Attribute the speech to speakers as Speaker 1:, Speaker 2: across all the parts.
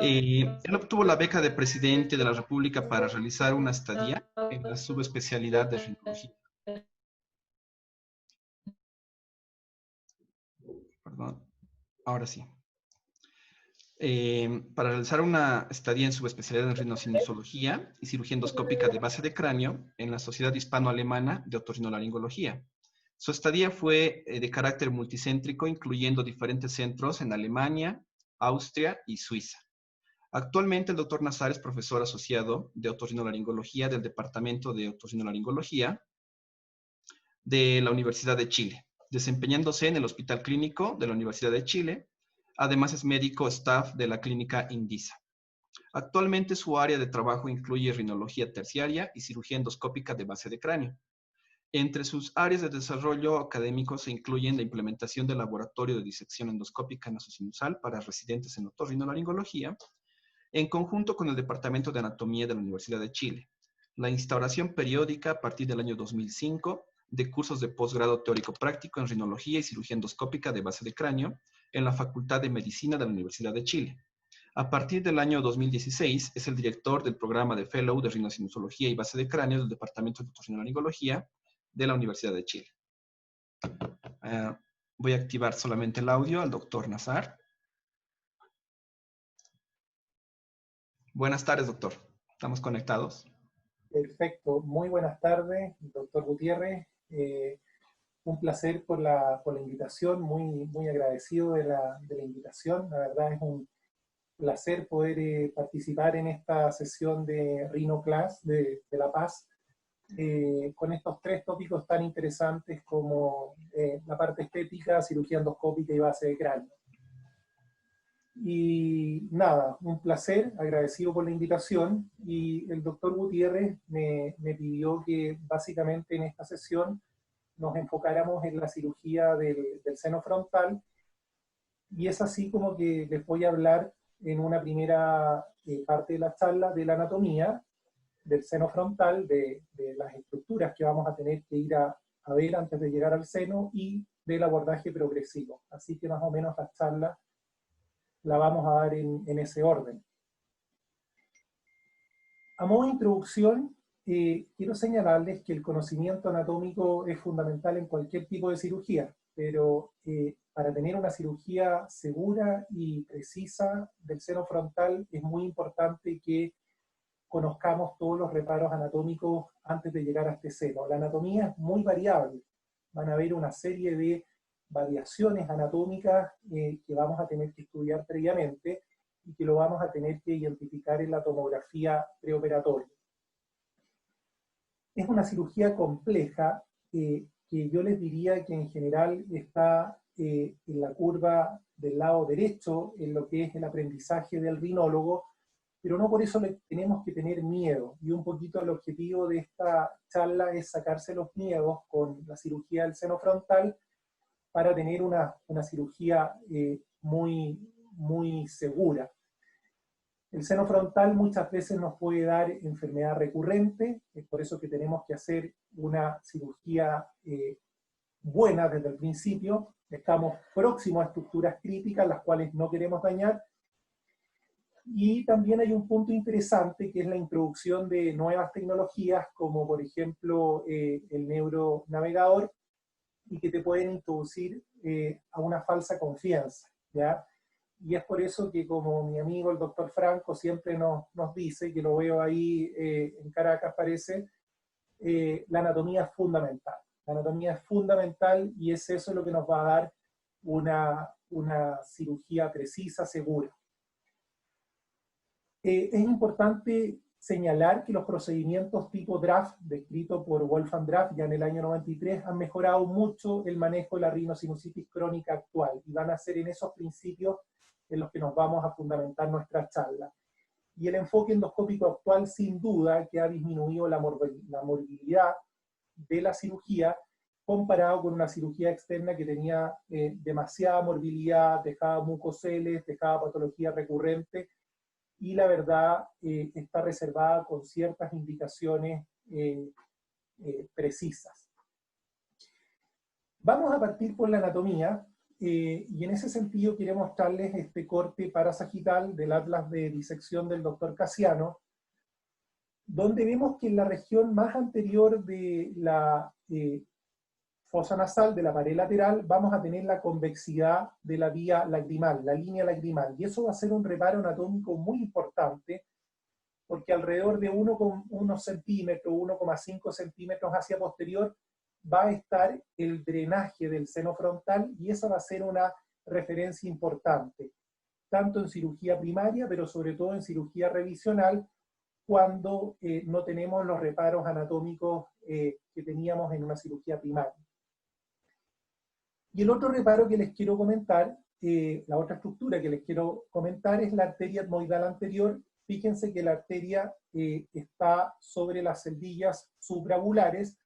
Speaker 1: Él obtuvo la beca de presidente de la República para realizar una estadía en la subespecialidad de rinología. Perdón, ahora sí. Para realizar una estadía en subespecialidad en rinosinusología y cirugía endoscópica de base de cráneo en la Sociedad Hispano-Alemana de Otorrinolaringología. Su estadía fue de carácter multicéntrico, incluyendo diferentes centros en Alemania, Austria y Suiza. Actualmente el doctor Nazar es profesor asociado de otorrinolaringología del Departamento de Otorrinolaringología de la Universidad de Chile, desempeñándose en el Hospital Clínico de la Universidad de Chile. Además es médico staff de la clínica Indisa. Actualmente su área de trabajo incluye rinología terciaria y cirugía endoscópica de base de cráneo. Entre sus áreas de desarrollo académico se incluyen la implementación del laboratorio de disección endoscópica nasosinusal para residentes en otorrinolaringología, en conjunto con el Departamento de Anatomía de la Universidad de Chile, la instauración periódica a partir del año 2005 de cursos de posgrado teórico-práctico en rinología y cirugía endoscópica de base de cráneo en la Facultad de Medicina de la Universidad de Chile. A partir del año 2016 es el director del programa de Fellow de Rinosinusología y Base de Cráneo del Departamento de Otorrinolaringología de la Universidad de Chile. Voy a activar solamente el audio al doctor Nazar. Buenas tardes, doctor. ¿Estamos conectados?
Speaker 2: Perfecto. Muy buenas tardes, doctor Gutiérrez. Un placer por la invitación, muy agradecido de la invitación. La verdad es un placer poder participar en esta sesión de Rhino Class de La Paz, con estos tres tópicos tan interesantes como la parte estética, cirugía endoscópica y base de cráneo. Y nada, un placer, agradecido por la invitación, y el doctor Gutiérrez me pidió que básicamente en esta sesión nos enfocáramos en la cirugía del seno frontal, y es así como que les voy a hablar en una primera parte de la charla de la anatomía del seno frontal, de las estructuras que vamos a tener que ir a ver antes de llegar al seno, y del abordaje progresivo. Así que más o menos la charla la vamos a dar en ese orden. A modo de introducción, quiero señalarles que el conocimiento anatómico es fundamental en cualquier tipo de cirugía, pero para tener una cirugía segura y precisa del seno frontal es muy importante que conozcamos todos los reparos anatómicos antes de llegar a este seno. La anatomía es muy variable, van a haber una serie de variaciones anatómicas que vamos a tener que estudiar previamente y que lo vamos a tener que identificar en la tomografía preoperatoria. Es una cirugía compleja que yo les diría que en general está en la curva del lado derecho en lo que es el aprendizaje del rinólogo, pero no por eso le tenemos que tener miedo. Y un poquito el objetivo de esta charla es sacarse los miedos con la cirugía del seno frontal para tener una cirugía muy segura. El seno frontal muchas veces nos puede dar enfermedad recurrente, es por eso que tenemos que hacer una cirugía buena desde el principio. Estamos próximos a estructuras críticas, las cuales no queremos dañar. Y también hay un punto interesante que es la introducción de nuevas tecnologías, como por ejemplo el neuronavegador, y que te pueden introducir a una falsa confianza, ¿ya? Y es por eso que, como mi amigo el doctor Franco siempre nos dice, que lo veo ahí en Caracas parece, la anatomía es fundamental. La anatomía es fundamental y es eso lo que nos va a dar una cirugía precisa, segura. Es importante señalar que los procedimientos tipo draft, descrito por Wolfgang Draft ya en el año 93, han mejorado mucho el manejo de la rinosinusitis crónica actual, y van a ser en esos principios en los que nos vamos a fundamentar nuestra charla. Y el enfoque endoscópico actual, sin duda, que ha disminuido la morbilidad de la cirugía, comparado con una cirugía externa que tenía demasiada morbilidad, dejaba mucoceles, dejaba patología recurrente, y la verdad está reservada con ciertas indicaciones precisas. Vamos a partir por la anatomía, y en ese sentido quiero mostrarles este corte parasagital del atlas de disección del doctor Casiano, donde vemos que en la región más anterior de la fosa nasal, de la pared lateral, vamos a tener la convexidad de la vía lagrimal, la línea lagrimal, y eso va a ser un reparo anatómico muy importante, porque alrededor de 1,1 centímetros, 1,5 centímetros hacia posterior, va a estar el drenaje del seno frontal, y esa va a ser una referencia importante, tanto en cirugía primaria, pero sobre todo en cirugía revisional, cuando no tenemos los reparos anatómicos que teníamos en una cirugía primaria. Y el otro reparo que les quiero comentar, la otra estructura que les quiero comentar es la arteria etmoidal anterior. Fíjense que la arteria está sobre las celdillas supravulares,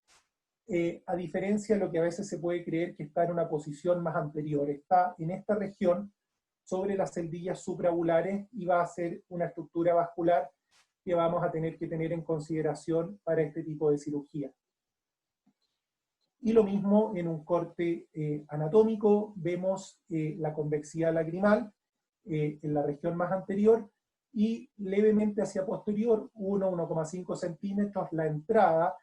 Speaker 2: a diferencia de lo que a veces se puede creer que está en una posición más anterior. Está en esta región sobre las celdillas supravulares y va a ser una estructura vascular que vamos a tener que tener en consideración para este tipo de cirugía. Y lo mismo en un corte anatómico, vemos la convexidad lagrimal en la región más anterior y levemente hacia posterior, 1,5 centímetros, la entrada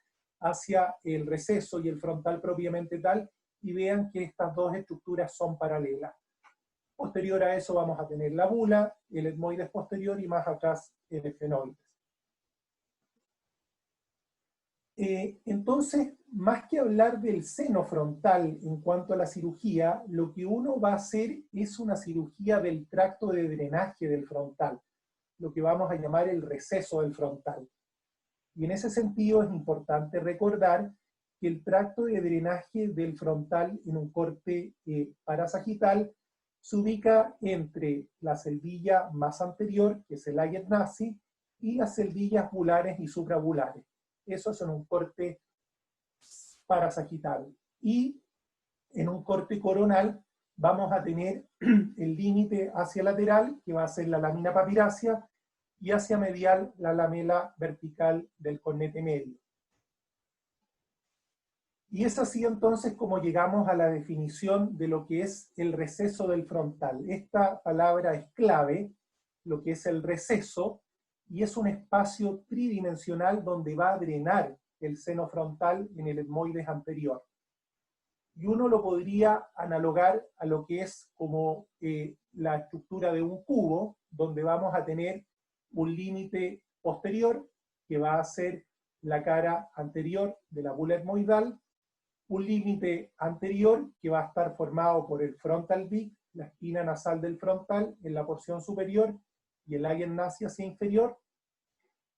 Speaker 2: hacia el receso y el frontal propiamente tal, y vean que estas dos estructuras son paralelas. Posterior a eso vamos a tener la bula, el etmoides posterior y más atrás el efenoides. Entonces, más que hablar del seno frontal en cuanto a la cirugía, lo que uno va a hacer es una cirugía del tracto de drenaje del frontal, lo que vamos a llamar el receso del frontal. Y en ese sentido es importante recordar que el tracto de drenaje del frontal en un corte parasagital se ubica entre la celdilla más anterior, que es el Layer nazi, y las celdillas bulares y suprabulares. Eso es en un corte parasagital. Y en un corte coronal vamos a tener el límite hacia lateral, que va a ser la lámina papirácea, y hacia medial la lamela vertical del cornete medio. Y es así entonces como llegamos a la definición de lo que es el receso del frontal. Esta palabra es clave, lo que es el receso, y es un espacio tridimensional donde va a drenar el seno frontal en el etmoides anterior. Y uno lo podría analogar a lo que es como la estructura de un cubo, donde vamos a tener un límite posterior, que va a ser la cara anterior de la bula etmoidal, un límite anterior que va a estar formado por el frontal beak, la espina nasal del frontal en la porción superior y el Layer nazi hacia inferior,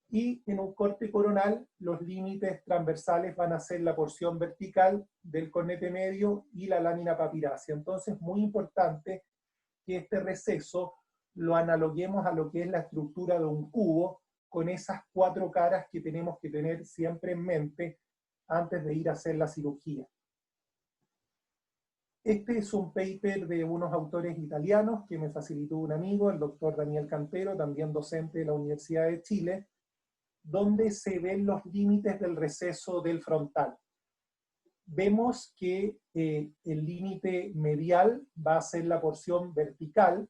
Speaker 2: y en un corte coronal los límites transversales van a ser la porción vertical del cornete medio y la lámina papirácea. Entonces, muy importante que este receso lo analoguemos a lo que es la estructura de un cubo, con esas 4 caras que tenemos que tener siempre en mente antes de ir a hacer la cirugía. Este es un paper de unos autores italianos que me facilitó un amigo, el doctor Daniel Cantero, también docente de la Universidad de Chile, donde se ven los límites del receso del frontal. Vemos que el límite medial va a ser la porción vertical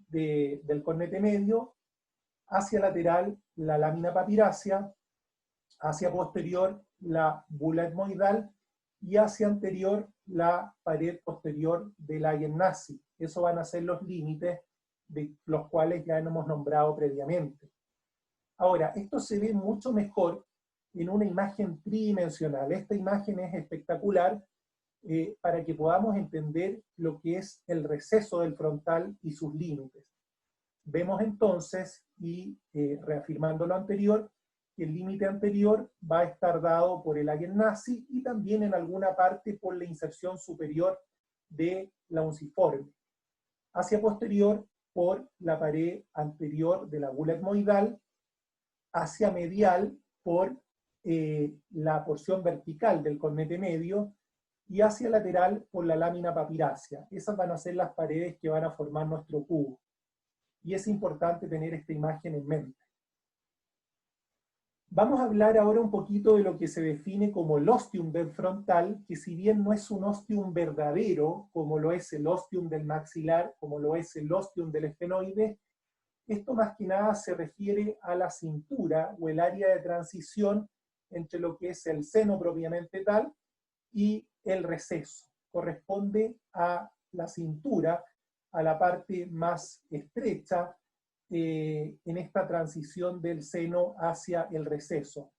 Speaker 2: del cornete medio, hacia lateral la lámina papirácea, hacia posterior la bula etmoidal y hacia anterior la pared posterior del Layer nazi. Esos van a ser los límites de los cuales ya hemos nombrado previamente. Ahora, esto se ve mucho mejor en una imagen tridimensional. Esta imagen es espectacular para que podamos entender lo que es el receso del frontal y sus límites. Vemos entonces, y reafirmando lo anterior, que el límite anterior va a estar dado por el Layer nazi y también en alguna parte por la inserción superior de la unciforme. Hacia posterior por la pared anterior de la bula etmoidal, hacia medial por la porción vertical del cornete medio y hacia lateral por la lámina papirácea. Esas van a ser las paredes que van a formar nuestro cubo. Y es importante tener esta imagen en mente. Vamos a hablar ahora un poquito de lo que se define como el ostium del frontal, que si bien no es un ostium verdadero, como lo es el ostium del maxilar, como lo es el ostium del esfenoide, esto más que nada se refiere a la cintura o el área de transición entre lo que es el seno propiamente tal y el receso. Corresponde a la cintura, a la parte más estrecha en esta transición del seno hacia el receso.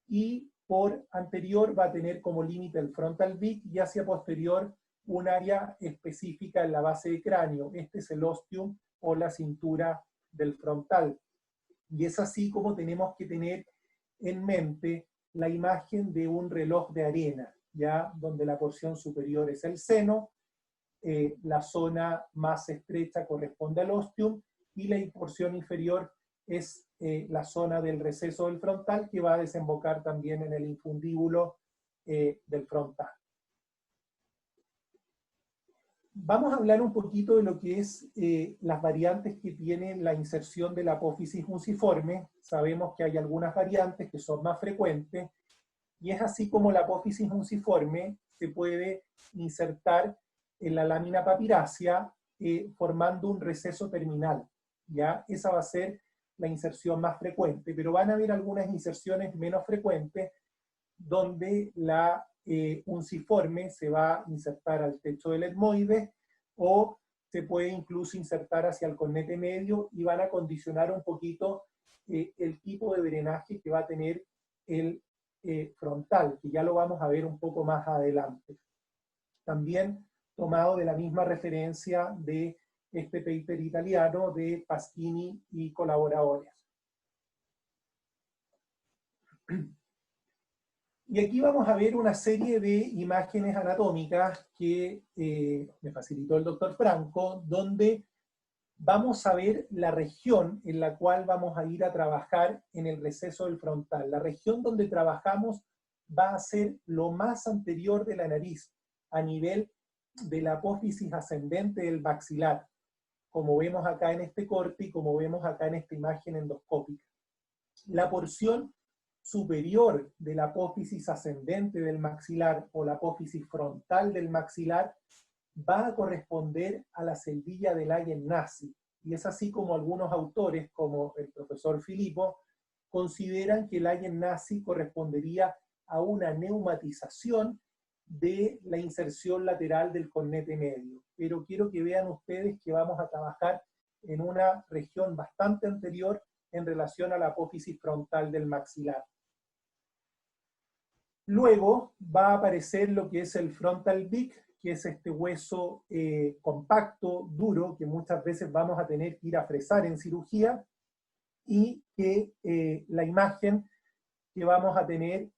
Speaker 2: Y por anterior va a tener como límite el frontal beak y hacia posterior un área específica en la base de cráneo. Este es el ostium o la cintura del frontal. Y es así como tenemos que tener en mente la imagen de un reloj de arena, ya donde la porción superior es el seno, la zona más estrecha corresponde al ostium y la porción inferior es la zona del receso del frontal que va a desembocar también en el infundíbulo del frontal. Vamos a hablar un poquito de lo que es las variantes que tiene la inserción de la apófisis muciforme. Sabemos que hay algunas variantes que son más frecuentes, y es así como la apófisis muciforme se puede insertar en la lámina papirácea formando un receso terminal. ¿Ya? Esa va a ser la inserción más frecuente, pero van a haber algunas inserciones menos frecuentes donde la unciforme se va a insertar al techo del etmoide o se puede incluso insertar hacia el cornete medio y van a condicionar un poquito el tipo de drenaje que va a tener el frontal, que ya lo vamos a ver un poco más adelante. También tomado de la misma referencia de este paper italiano de Pasquini y colaboradores. Y aquí vamos a ver una serie de imágenes anatómicas que me facilitó el doctor Franco, donde vamos a ver la región en la cual vamos a ir a trabajar en el receso del frontal. La región donde trabajamos va a ser lo más anterior de la nariz, a nivel de la apófisis ascendente del maxilar, como vemos acá en este corte y como vemos acá en esta imagen endoscópica. La porción superior de la apófisis ascendente del maxilar o la apófisis frontal del maxilar va a corresponder a la celdilla del Laien-Nassi. Y es así como algunos autores, como el profesor Filippo, consideran que el Laien-Nassi correspondería a una neumatización de la inserción lateral del cornete medio. Pero quiero que vean ustedes que vamos a trabajar en una región bastante anterior en relación a la apófisis frontal del maxilar. Luego va a aparecer lo que es el frontal beak, que es este hueso compacto, duro, que muchas veces vamos a tener que ir a fresar en cirugía, y que la imagen que vamos a tener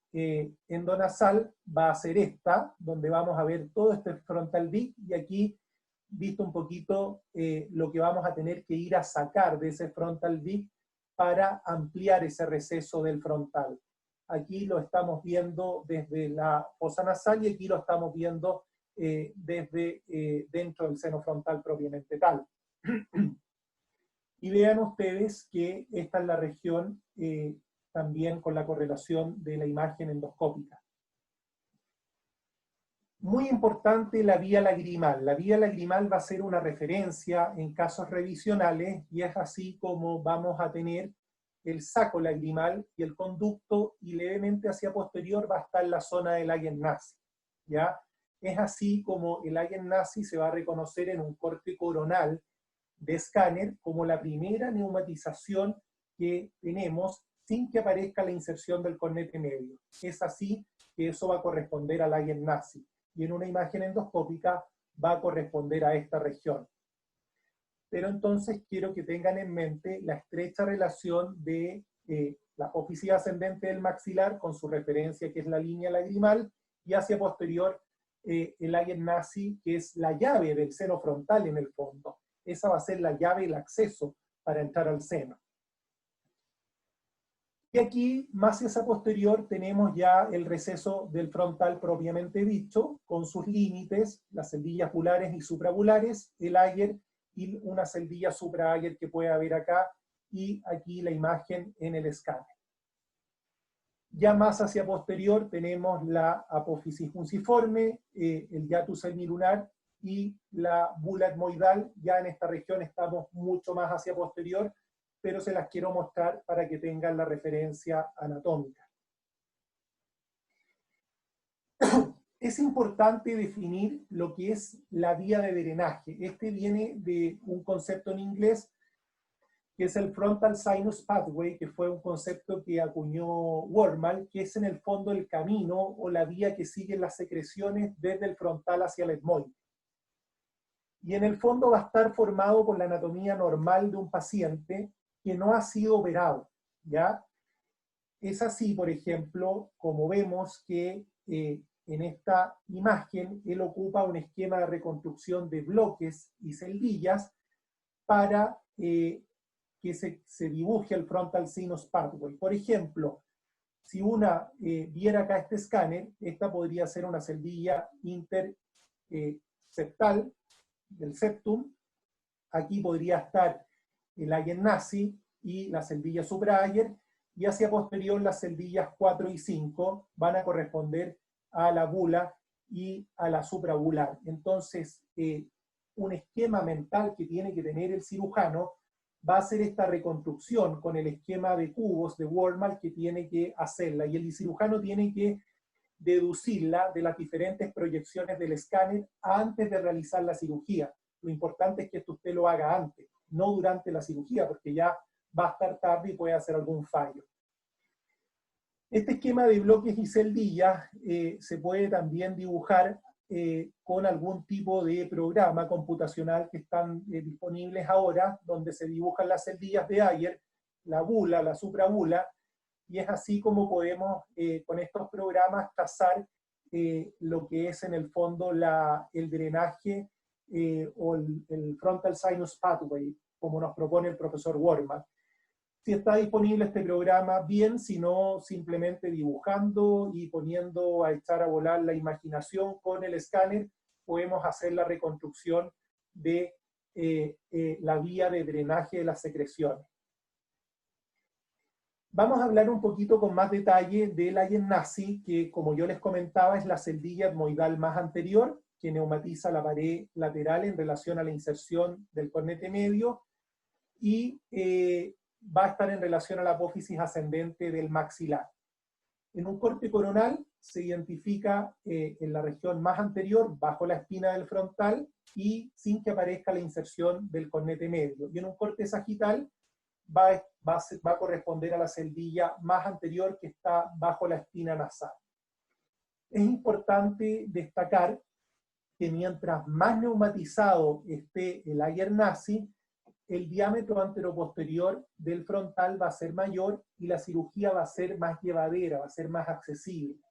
Speaker 2: endonasal va a ser esta, donde vamos a ver todo este frontal beak, y aquí visto un poquito lo que vamos a tener que ir a sacar de ese frontal beak para ampliar ese receso del frontal. Aquí lo estamos viendo desde la fosa nasal y aquí lo estamos viendo desde dentro del seno frontal propiamente tal. Y vean ustedes que esta es la región también con la correlación de la imagen endoscópica. Muy importante la vía lagrimal. La vía lagrimal va a ser una referencia en casos revisionales y es así como vamos a tener el saco lagrimal y el conducto, y levemente hacia posterior va a estar la zona del Laien-Nassi. ¿Ya? Es así como el Laien-Nassi se va a reconocer en un corte coronal de escáner como la primera neumatización que tenemos sin que aparezca la inserción del cornete medio. Es así que eso va a corresponder al Laien-Nassi. Y en una imagen endoscópica va a corresponder a esta región. Pero entonces quiero que tengan en mente la estrecha relación de la apófisis ascendente del maxilar con su referencia, que es la línea lagrimal, y hacia posterior el Laien-Nassi, que es la llave del seno frontal en el fondo. Esa va a ser la llave, el acceso para entrar al seno. Y aquí, más hacia posterior, tenemos ya el receso del frontal propiamente dicho, con sus límites, las celdillas gulares y supragulares, el Ayer y una celdilla supra-Ayer que puede haber acá, y aquí la imagen en el escáner. Ya más hacia posterior tenemos la apófisis fusiforme, el hiatus semilunar y la bula etmoidal. Ya en esta región estamos mucho más hacia posterior, pero se las quiero mostrar para que tengan la referencia anatómica. Es importante definir lo que es la vía de drenaje. Este viene de un concepto en inglés que es el Frontal Sinus Pathway, que fue un concepto que acuñó Wormald, que es en el fondo el camino o la vía que siguen las secreciones desde el frontal hacia el etmoide. Y en el fondo va a estar formado por la anatomía normal de un paciente que no ha sido operado, ¿ya? Es así, por ejemplo, como vemos que en esta imagen él ocupa un esquema de reconstrucción de bloques y celdillas para que se dibuje el Frontal Sinus Pathway. Por ejemplo, si una viera acá este escáner, esta podría ser una celdilla interseptal del septum. Aquí podría estar el Ayer Nasi y la celdilla supra-Ayer, y hacia posterior las celdillas 4 y 5 van a corresponder a la bula y a la suprabular. Entonces, un esquema mental que tiene que tener el cirujano va a hacer esta reconstrucción con el esquema de cubos de Wormald que tiene que hacerla, y el cirujano tiene que deducirla de las diferentes proyecciones del escáner antes de realizar la cirugía. Lo importante es que esto usted lo haga antes, no durante la cirugía, porque ya va a estar tarde y puede hacer algún fallo. Este esquema de bloques y celdillas se puede también dibujar con algún tipo de programa computacional que están disponibles ahora, donde se dibujan las celdillas de Ayer, la bula, la suprabula, y es así como podemos con estos programas trazar lo que es en el fondo el drenaje o el Frontal Sinus Pathway, como nos propone el profesor Wormald. Si está disponible este programa, bien; si no, simplemente dibujando y poniendo a echar a volar la imaginación con el escáner, podemos hacer la reconstrucción de la vía de drenaje de las secreciones. Vamos a hablar un poquito con más detalle del Ayer Nasi, que como yo les comentaba es la celdilla etmoidal más anterior, que neumatiza la pared lateral en relación a la inserción del cornete medio, y va a estar en relación a la apófisis ascendente del maxilar. En un corte coronal se identifica en la región más anterior, bajo la espina del frontal, y sin que aparezca la inserción del cornete medio. Y en un corte sagital va a corresponder a la celdilla más anterior, que está bajo la espina nasal. Es importante destacar que mientras más neumatizado esté el Ayer Nasi, el diámetro anteroposterior del frontal va a ser mayor y la cirugía va a ser más llevadera, va a ser más accesible.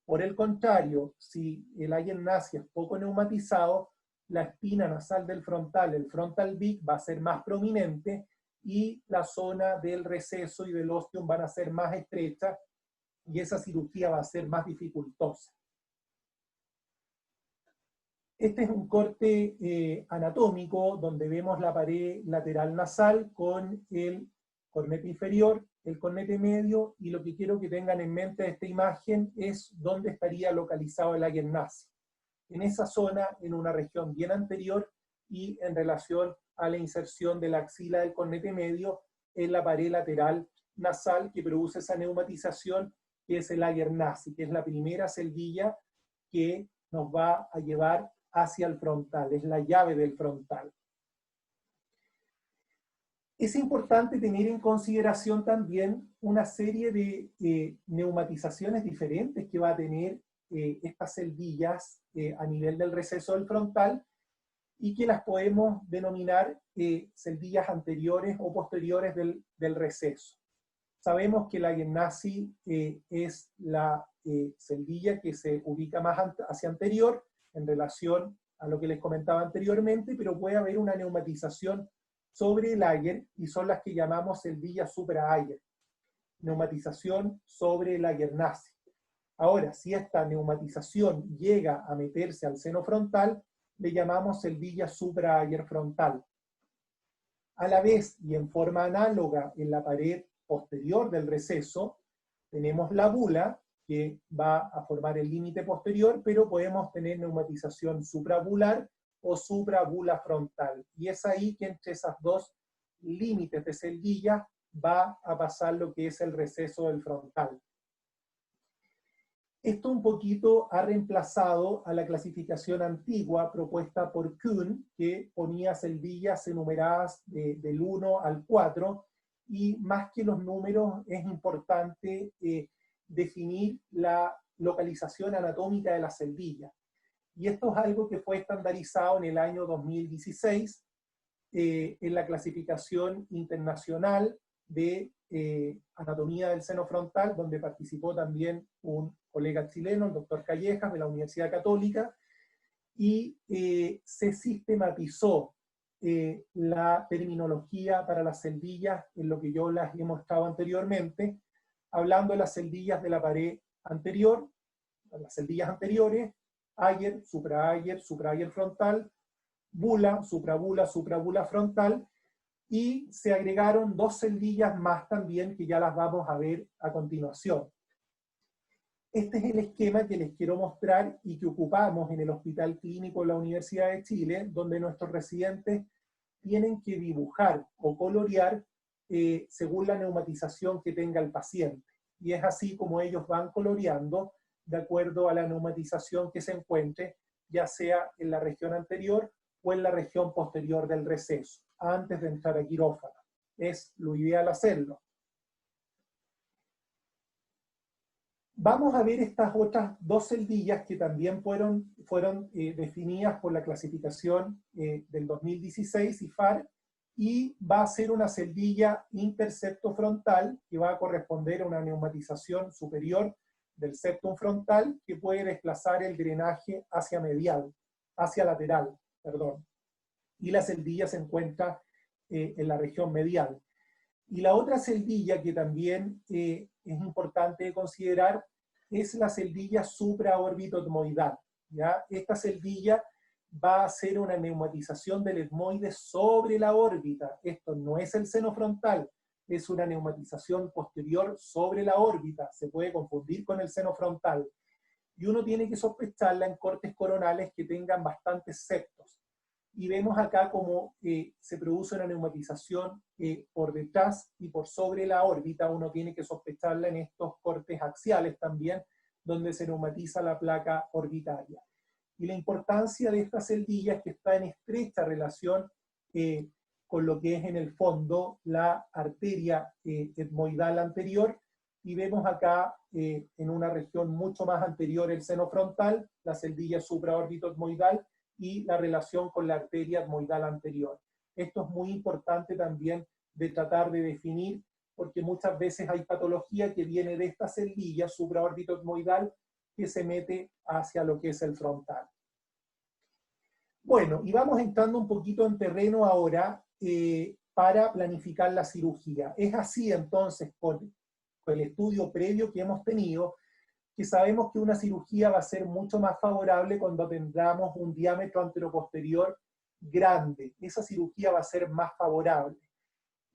Speaker 2: Por el contrario, si el Ayer Nasi es poco neumatizado, la espina nasal del frontal, el frontal beak, va a ser más prominente y la zona del receso y del ostium van a ser más estrechas, y esa cirugía va a ser más dificultosa. Este es un corte anatómico donde vemos la pared lateral nasal con el cornete inferior, el cornete medio, y lo que quiero que tengan en mente de esta imagen es dónde estaría localizado el Ayer Nasi. En esa zona, en una región bien anterior y en relación a la inserción de la axila del cornete medio en la pared lateral nasal que produce esa neumatización, que es el Ayer Nasi, que es la primera celdilla que nos va a llevar hacia el frontal, es la llave del frontal. Es importante tener en consideración también una serie de neumatizaciones diferentes que va a tener estas celdillas a nivel del receso del frontal, y que las podemos denominar celdillas anteriores o posteriores del receso. Sabemos que la Ayer Nasi es la celdilla que se ubica más hacia anterior, en relación a lo que les comentaba anteriormente, pero puede haber una neumatización sobre el Ayer, y son las que llamamos celdillas supra-Ayer. Neumatización sobre el Ayer Nasi. Ahora, si esta neumatización llega a meterse al seno frontal, le llamamos celdilla supra-Ayer frontal. A la vez, y en forma análoga en la pared posterior del receso, Tenemos la bula, que va a formar el límite posterior, pero podemos tener neumatización suprabular o suprabula frontal. Y es ahí que entre esas dos límites de celdilla va a pasar lo que es el receso del frontal. Esto un poquito ha reemplazado a la clasificación antigua propuesta por Kuhn, que ponía celdillas enumeradas del 1 al 4, y más que los números es importante definir la localización anatómica de la celdilla. Y esto es algo que fue estandarizado en el año 2016 en la clasificación internacional de anatomía del seno frontal, donde participó también un colega chileno, el doctor Callejas, de la Universidad Católica, y se sistematizó la terminología para las celdillas en lo que yo las he mostrado anteriormente, hablando de las celdillas de la pared anterior, las celdillas anteriores, ayer, supraayer frontal, bula, suprabula frontal, y se agregaron dos celdillas más también que ya las vamos a ver a continuación. Este es el esquema que les quiero mostrar y que ocupamos en el Hospital Clínico de la Universidad de Chile, donde nuestros residentes tienen que dibujar o colorear según la neumatización que tenga el paciente. Y es así como ellos van coloreando de acuerdo a la neumatización que se encuentre, ya sea en la región anterior o en la región posterior del receso, antes de entrar a quirófano. Es lo ideal hacerlo. Vamos a ver estas otras dos celdillas que también fueron definidas por la clasificación del 2016 IFAR, y va a ser una celdilla interseptofrontal que va a corresponder a una neumatización superior del septum frontal que puede desplazar el drenaje hacia lateral, perdón. Y la celdilla se encuentra en la región medial. Y la otra celdilla que también es importante considerar es la celdilla supraorbitoetmoidal, ¿ya? Esta celdilla va a hacer una neumatización del etmoide sobre la órbita. Esto no es el seno frontal, es una neumatización posterior sobre la órbita. Se puede confundir con el seno frontal. Y uno tiene que sospecharla en cortes coronales que tengan bastantes septos. Y vemos acá cómo se produce una neumatización por detrás y por sobre la órbita. Uno tiene que sospecharla en estos cortes axiales también, donde se neumatiza la placa orbitaria. Y la importancia de esta celdilla es que está en estrecha relación con lo que es en el fondo la arteria etmoidal anterior, y vemos acá en una región mucho más anterior el seno frontal, la celdilla supraorbitoetmoidal, y la relación con la arteria etmoidal anterior. Esto es muy importante también de tratar de definir, porque muchas veces hay patología que viene de esta celdilla supraorbitoetmoidal que se mete hacia lo que es el frontal. Bueno, y vamos entrando un poquito en terreno ahora para planificar la cirugía. Es así entonces, con el estudio previo que hemos tenido, que sabemos que una cirugía va a ser mucho más favorable cuando tengamos un diámetro anteroposterior grande. Esa cirugía va a ser más favorable.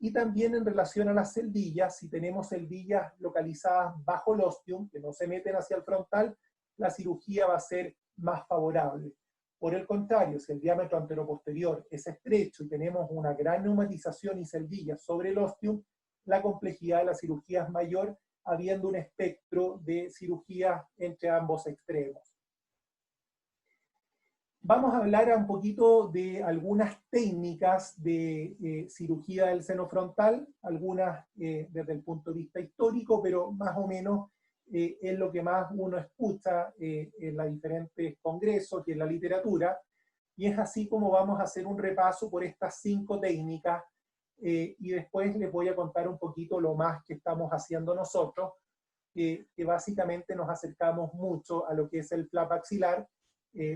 Speaker 2: Y también en relación a las celdillas, si tenemos celdillas localizadas bajo el ostium, que no se meten hacia el frontal, la cirugía va a ser más favorable. Por el contrario, si el diámetro anteroposterior es estrecho y tenemos una gran neumatización y celdillas sobre el ostium, la complejidad de la cirugía es mayor, habiendo un espectro de cirugía entre ambos extremos. Vamos a hablar un poquito de algunas técnicas de cirugía del seno frontal, algunas desde el punto de vista histórico, pero más o menos es lo que más uno escucha en los diferentes congresos y en la literatura, y es así como vamos a hacer un repaso por estas 5 técnicas. Y después les voy a contar un poquito lo más que estamos haciendo nosotros, que básicamente nos acercamos mucho a lo que es el flap axilar,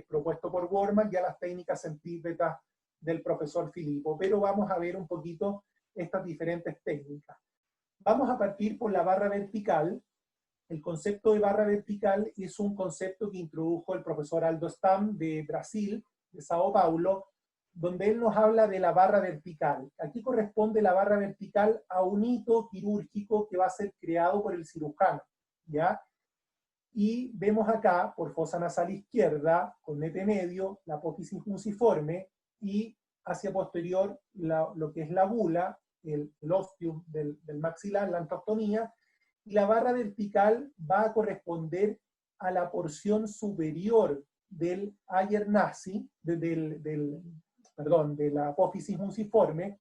Speaker 2: propuesto por Worman, y a las técnicas centrípetas del profesor Filippo, pero vamos a ver un poquito estas diferentes técnicas. Vamos a partir por la barra vertical. El concepto de barra vertical es un concepto que introdujo el profesor Aldo Stam de Brasil, de Sao Paulo, donde él nos habla de la barra vertical. Aquí corresponde la barra vertical a un hito quirúrgico que va a ser creado por el cirujano. ¿ya? Y vemos acá, por fosa nasal izquierda, con nete medio, la apófisis fusiforme, y hacia posterior lo que es la bula, el ostium del maxilar, la antostomía, y la barra vertical va a corresponder a la porción superior del ayer nasi, de la apófisis fusiforme,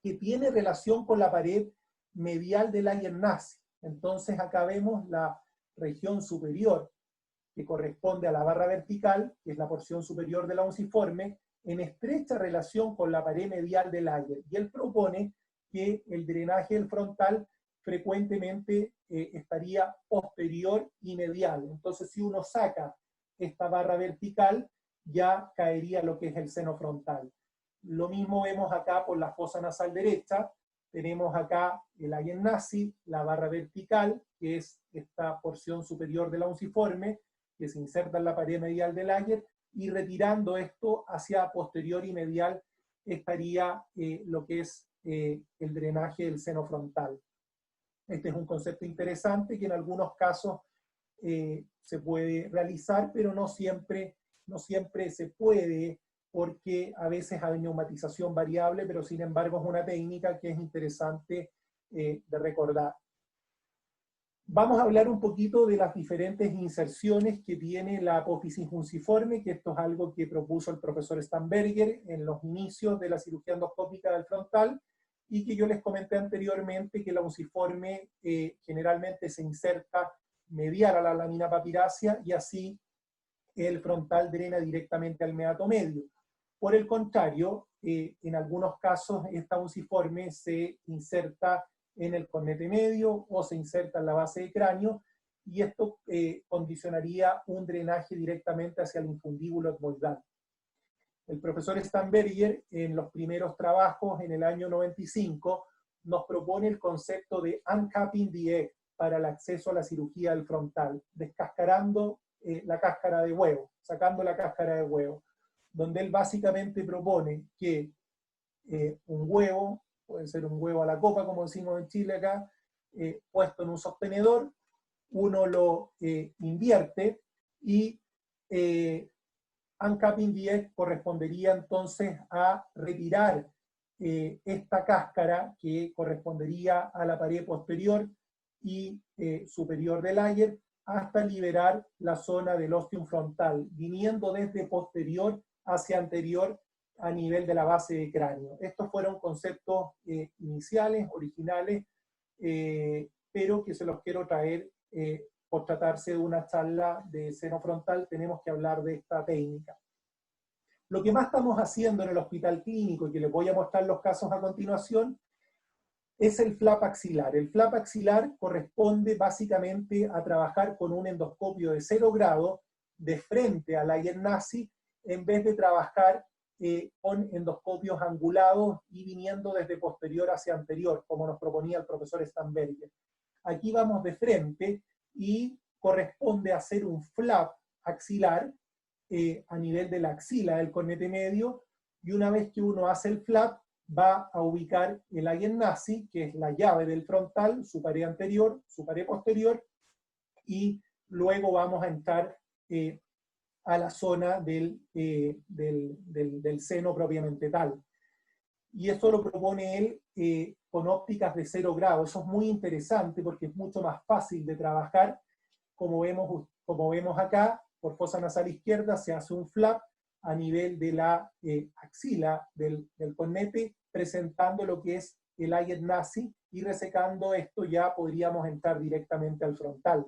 Speaker 2: que tiene relación con la pared medial del ayer nasi. Entonces acá vemos la región superior, que corresponde a la barra vertical, que es la porción superior de la fusiforme, en estrecha relación con la pared medial del ayer. Y él propone que el drenaje del frontal frecuentemente estaría posterior y medial. Entonces, si uno saca esta barra vertical, ya caería lo que es el seno frontal. Lo mismo vemos acá por la fosa nasal derecha. Tenemos acá el ayer nasi, la barra vertical, que es esta porción superior de la fusiforme, que se inserta en la pared medial del ayer, y retirando esto hacia posterior y medial estaría lo que es el drenaje del seno frontal. Este es un concepto interesante que en algunos casos se puede realizar, pero no siempre se puede, porque a veces hay neumatización variable, pero sin embargo es una técnica que es interesante de recordar. Vamos a hablar un poquito de las diferentes inserciones que tiene la apófisis fusiforme, que esto es algo que propuso el profesor Stamberger en los inicios de la cirugía endoscópica del frontal, y que yo les comenté anteriormente que la fusiforme generalmente se inserta medial a la lámina papirácea, y así el frontal drena directamente al meato medio. Por el contrario, en algunos casos esta fusiforme se inserta en el cornete medio o se inserta en la base de cráneo, y esto condicionaría un drenaje directamente hacia el infundíbulo etmoidal. El profesor Stamberger, en los primeros trabajos, en el año 95, nos propone el concepto de uncapping the egg para el acceso a la cirugía del frontal, descascarando la cáscara de huevo, sacando la cáscara de huevo, donde él básicamente propone que un huevo, puede ser un huevo a la copa, como decimos en Chile acá, puesto en un sostenedor, uno lo invierte, y uncapping the egg correspondería entonces a retirar esta cáscara, que correspondería a la pared posterior y superior del ayer, hasta liberar la zona del ostium frontal, viniendo desde posterior hacia anterior a nivel de la base de cráneo. Estos fueron conceptos iniciales, originales, pero que se los quiero traer por tratarse de una charla de seno frontal. Tenemos que hablar de esta técnica. Lo que más estamos haciendo en el hospital clínico, y que les voy a mostrar los casos a continuación, es el flap axilar. El flap axilar corresponde básicamente a trabajar con un endoscopio de 0 grado de frente al ayer nasi, en vez de trabajar con endoscopios angulados y viniendo desde posterior hacia anterior, como nos proponía el profesor Stamberger. Aquí vamos de frente y corresponde a hacer un flap axilar a nivel de la axila del cornete medio, y una vez que uno hace el flap, va a ubicar el ayer nasi, que es la llave del frontal, su pared anterior, su pared posterior, y luego vamos a entrar a la zona del seno propiamente tal. Y esto lo propone él con ópticas de 0 grado. Eso es muy interesante porque es mucho más fácil de trabajar. Como vemos acá, por fosa nasal izquierda se hace un flap a nivel de la axila del cornete, presentando lo que es el ayer nasi, y resecando esto ya podríamos entrar directamente al frontal.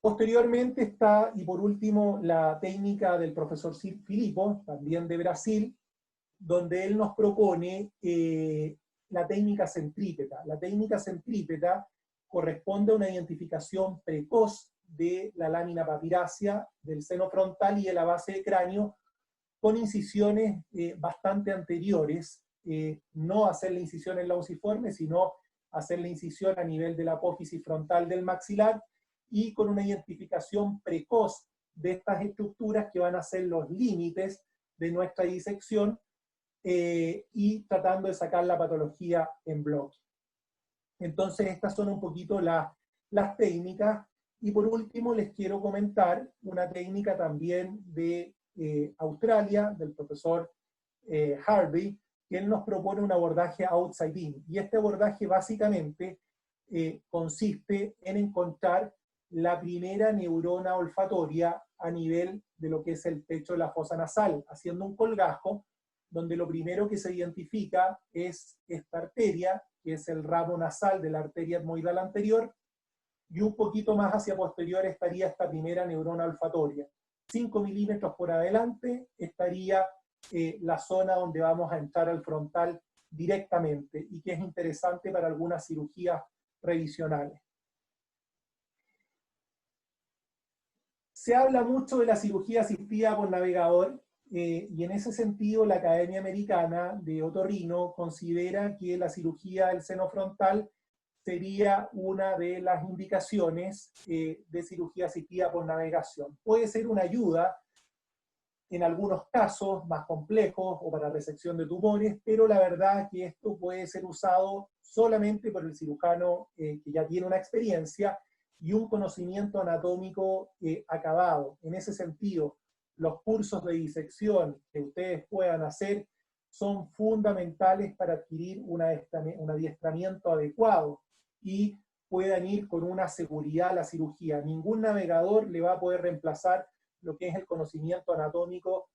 Speaker 2: Posteriormente está, y por último, la técnica del profesor Filippo, también de Brasil, donde él nos propone la técnica centrípeta. La técnica centrípeta corresponde a una identificación precoz de la lámina papirácea, del seno frontal y de la base de cráneo, con incisiones bastante anteriores, no hacer la incisión en la fusiforme, sino hacer la incisión a nivel de la apófisis frontal del maxilar, y con una identificación precoz de estas estructuras que van a ser los límites de nuestra disección, y tratando de sacar la patología en bloque. Entonces, estas son un poquito las técnicas. Y por último, les quiero comentar una técnica también de Australia, del profesor Harvey, que él nos propone un abordaje outside in. Y este abordaje básicamente consiste en encontrar la primera neurona olfatoria a nivel de lo que es el techo de la fosa nasal, haciendo un colgajo, donde lo primero que se identifica es esta arteria, que es el ramo nasal de la arteria etmoidal anterior, y un poquito más hacia posterior estaría esta primera neurona olfatoria. 5 milímetros por adelante estaría la zona donde vamos a entrar al frontal directamente, y que es interesante para algunas cirugías revisionales. Se habla mucho de la cirugía asistida por navegador, y en ese sentido la Academia Americana de Otorrino considera que la cirugía del seno frontal sería una de las indicaciones de cirugía asistida por navegación. Puede ser una ayuda en algunos casos más complejos o para resección de tumores, pero la verdad es que esto puede ser usado solamente por el cirujano que ya tiene una experiencia y un conocimiento anatómico acabado. En ese sentido, los cursos de disección que ustedes puedan hacer son fundamentales para adquirir un adiestramiento adecuado y puedan ir con una seguridad a la cirugía. Ningún navegador le va a poder reemplazar lo que es el conocimiento anatómico,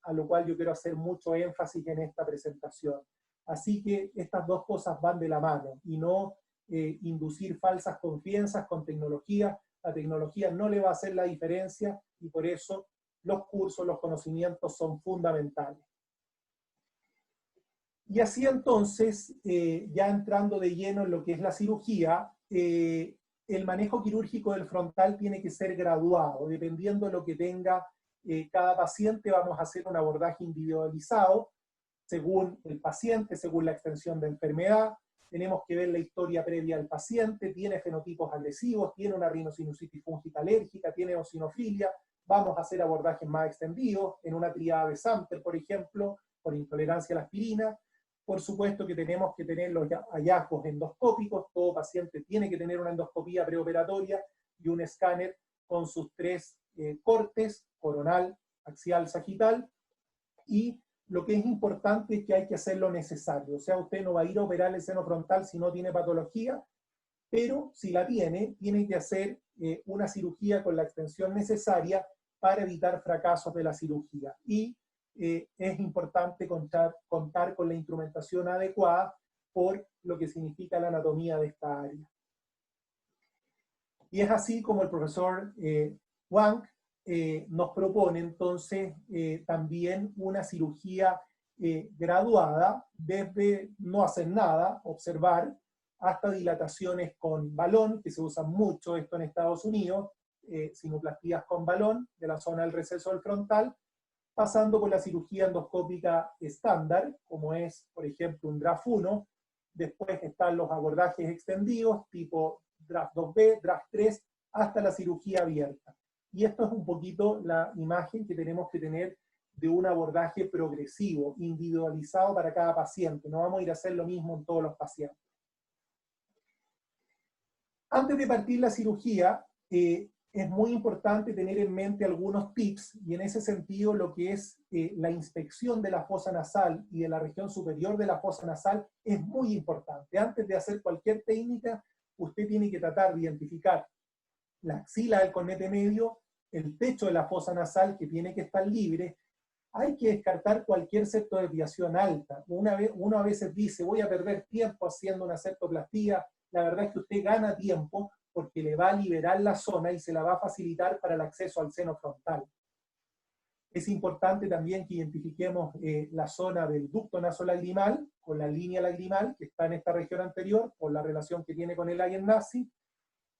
Speaker 2: a lo cual yo quiero hacer mucho énfasis en esta presentación. Así que estas dos cosas van de la mano, y no inducir falsas confianzas con tecnología. La tecnología no le va a hacer la diferencia, y por eso los cursos, los conocimientos son fundamentales. Y así entonces, ya entrando de lleno en lo que es la cirugía, el manejo quirúrgico del frontal tiene que ser graduado. Dependiendo de lo que tenga cada paciente, vamos a hacer un abordaje individualizado, según el paciente, según la extensión de enfermedad. Tenemos que ver la historia previa del paciente, tiene fenotipos agresivos, tiene una rinosinusitis fúngica alérgica, tiene eosinofilia. Vamos a hacer abordajes más extendidos, en una triada de Samter, por ejemplo, por intolerancia a la aspirina. Por supuesto que tenemos que tener los hallazgos endoscópicos. Todo paciente tiene que tener una endoscopía preoperatoria y un escáner con sus 3 cortes, coronal, axial, sagital. Y lo que es importante es que hay que hacer lo necesario. O sea, usted no va a ir a operar el seno frontal si no tiene patología, pero si la tiene, tiene que hacer una cirugía con la extensión necesaria para evitar fracasos de la cirugía. Y es importante contar con la instrumentación adecuada por lo que significa la anatomía de esta área. Y es así como el profesor Wang nos propone entonces también una cirugía graduada, desde no hacer nada, observar, hasta dilataciones con balón, que se usan mucho esto en Estados Unidos, sinuplastías con balón de la zona del receso del frontal, pasando por la cirugía endoscópica estándar, como es, por ejemplo, un DRAF 1. Después están los abordajes extendidos, tipo DRAF 2B, DRAF 3, hasta la cirugía abierta. Y esto es un poquito la imagen que tenemos que tener de un abordaje progresivo, individualizado para cada paciente. No vamos a ir a hacer lo mismo en todos los pacientes. Antes de partir la cirugía, es muy importante tener en mente algunos tips, y en ese sentido lo que es la inspección de la fosa nasal y de la región superior de la fosa nasal es muy importante. Antes de hacer cualquier técnica, usted tiene que tratar de identificar la axila del cornete medio, el techo de la fosa nasal, que tiene que estar libre. Hay que descartar cualquier septodesviación alta. Uno a veces dice, voy a perder tiempo haciendo una septoplastía. La verdad es que usted gana tiempo porque le va a liberar la zona y se la va a facilitar para el acceso al seno frontal. Es importante también que identifiquemos la zona del ducto nasolagrimal con la línea lagrimal, que está en esta región anterior, por la relación que tiene con el Lagen-Nassy,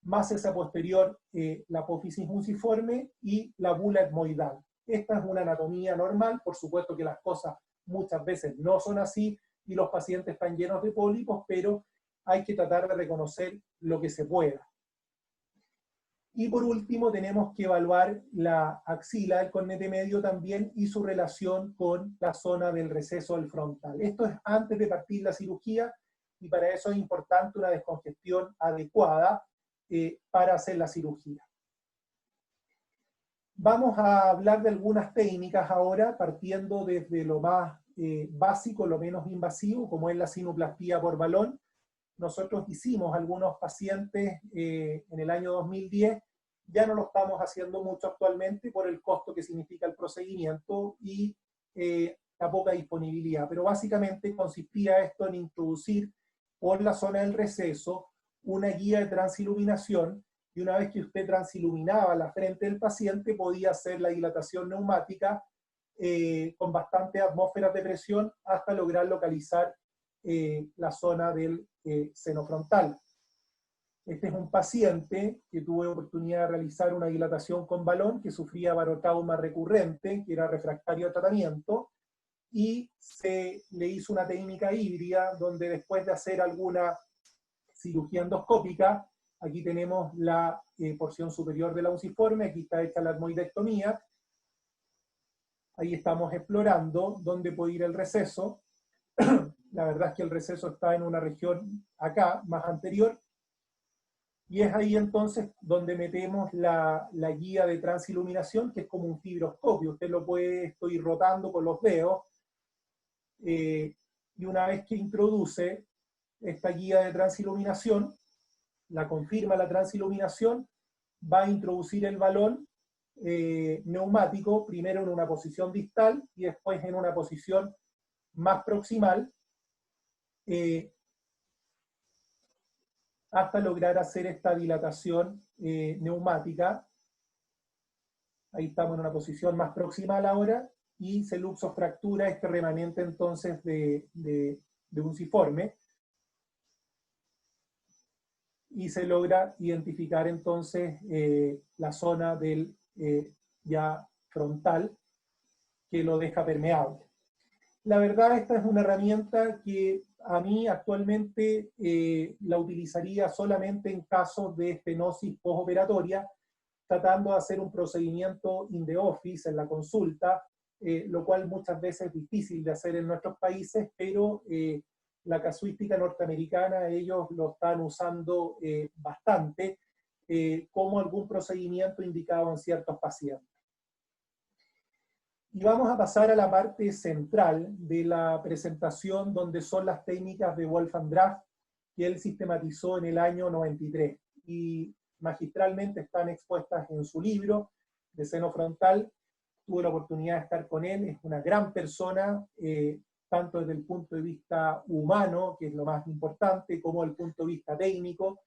Speaker 2: más esa posterior, la apófisis muciforme y la bula etmoidal. Esta es una anatomía normal. Por supuesto que las cosas muchas veces no son así y los pacientes están llenos de pólipos, pero hay que tratar de reconocer lo que se pueda. Y por último tenemos que evaluar la axila del cornete medio también y su relación con la zona del receso del frontal. Esto es antes de partir la cirugía, y para eso es importante una descongestión adecuada para hacer la cirugía. Vamos a hablar de algunas técnicas ahora, partiendo desde lo más básico, lo menos invasivo, como es la sinuplastía por balón. Nosotros hicimos algunos pacientes en el año 2010, ya no lo estamos haciendo mucho actualmente por el costo que significa el procedimiento y la poca disponibilidad, pero básicamente consistía esto en introducir por la zona del receso una guía de transiluminación, y una vez que usted transiluminaba la frente del paciente podía hacer la dilatación neumática con bastantes atmósferas de presión hasta lograr localizar la zona del seno frontal. Este es un paciente que tuve oportunidad de realizar una dilatación con balón, que sufría barotrauma recurrente, que era refractario a tratamiento, y se le hizo una técnica híbrida, donde después de hacer alguna cirugía endoscópica, aquí tenemos la porción superior de la unciforme, aquí está hecha la etmoidectomía, ahí estamos explorando dónde puede ir el receso. La verdad es que el receso está en una región acá, más anterior, y es ahí entonces donde metemos la guía de transiluminación, que es como un fibroscopio. Usted lo puede ir rotando con los dedos, y una vez que introduce esta guía de transiluminación, la confirma la transiluminación, va a introducir el balón neumático, primero en una posición distal y después en una posición más proximal, hasta lograr hacer esta dilatación neumática. Ahí estamos en una posición más proximal ahora, y se luxofractura este remanente entonces de unciforme, y se logra identificar entonces la zona del ya frontal, que lo deja permeable. La verdad, esta es una herramienta que a mí actualmente la utilizaría solamente en casos de estenosis postoperatoria, tratando de hacer un procedimiento in the office, en la consulta, lo cual muchas veces es difícil de hacer en nuestros países, pero la casuística norteamericana ellos lo están usando bastante como algún procedimiento indicado en ciertos pacientes. Y vamos a pasar a la parte central de la presentación, donde son las técnicas de Wolfgang Draff, que él sistematizó en el año 93. Y magistralmente están expuestas en su libro de seno frontal. Tuve la oportunidad de estar con él, es una gran persona, tanto desde el punto de vista humano, que es lo más importante, como desde el punto de vista técnico.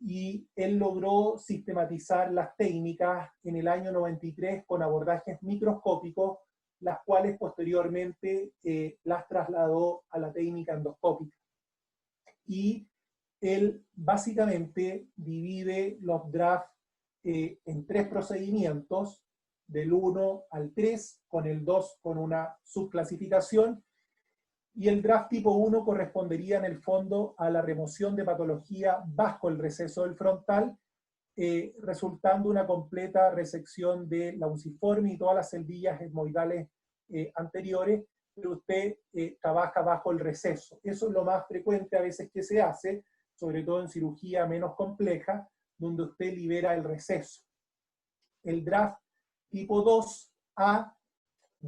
Speaker 2: Y él logró sistematizar las técnicas en el año 93 con abordajes microscópicos, las cuales posteriormente las trasladó a la técnica endoscópica. Y él básicamente divide los drafts en 3 procedimientos, del 1 al 3, con el 2 con una subclasificación, y el draft tipo 1 correspondería en el fondo a la remoción de patología bajo el receso del frontal, resultando una completa resección de la unciforme y todas las celdillas etmoidales anteriores, pero usted trabaja bajo el receso. Eso es lo más frecuente a veces que se hace, sobre todo en cirugía menos compleja, donde usted libera el receso. El draft tipo 2A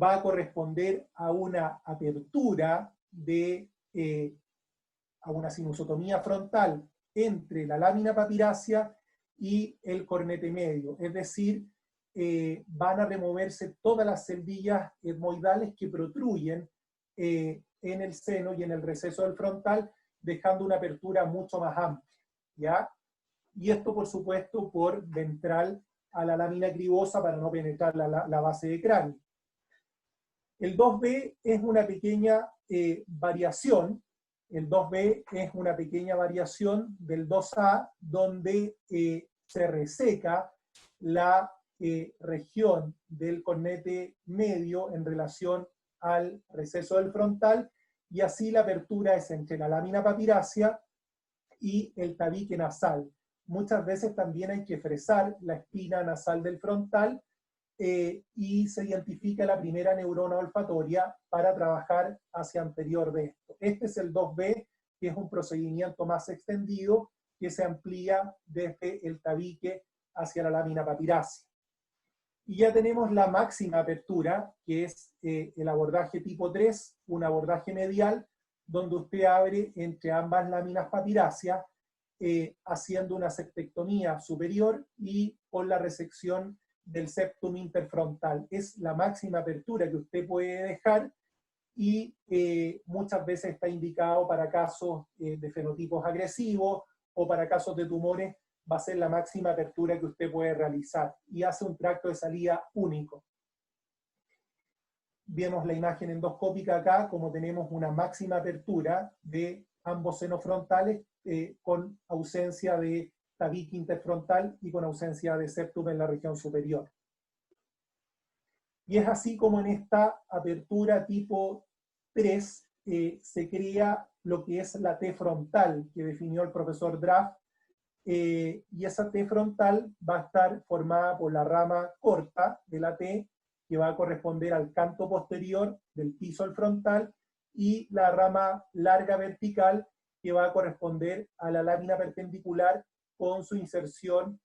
Speaker 2: va a corresponder a una apertura a una sinusotomía frontal entre la lámina papirácea y el cornete medio, es decir, van a removerse todas las celdillas etmoidales que protruyen en el seno y en el receso del frontal, dejando una apertura mucho más amplia, ¿ya? Y esto, por supuesto, por ventral a la lámina cribosa para no penetrar la base de cráneo. El 2B es una pequeña variación. El 2B es una pequeña variación del 2A, donde se reseca la región del cornete medio en relación al receso del frontal, y así la apertura es entre la lámina papirácea y el tabique nasal. Muchas veces también hay que fresar la espina nasal del frontal, y se identifica la primera neurona olfatoria para trabajar hacia anterior de esto. Este es el 2B que es un procedimiento más extendido que se amplía desde el tabique hacia la lámina papirácea. Y ya tenemos la máxima apertura, que es el abordaje tipo 3, un abordaje medial, donde usted abre entre ambas láminas papiráceas, haciendo una septectomía superior y con la resección del septum interfrontal. Es la máxima apertura que usted puede dejar y muchas veces está indicado para casos de fenotipos agresivos o para casos de tumores. Va a ser la máxima apertura que usted puede realizar y hace un tracto de salida único. Vemos la imagen endoscópica acá, como tenemos una máxima apertura de ambos senos frontales con ausencia de tabique interfrontal y con ausencia de septum en la región superior. Y es así como en esta apertura tipo 3 se crea lo que es la T frontal que definió el profesor Draft. Y esa T frontal va a estar formada por la rama corta de la T, que va a corresponder al canto posterior del piso al frontal, y la rama larga vertical, que va a corresponder a la lámina perpendicular con su inserción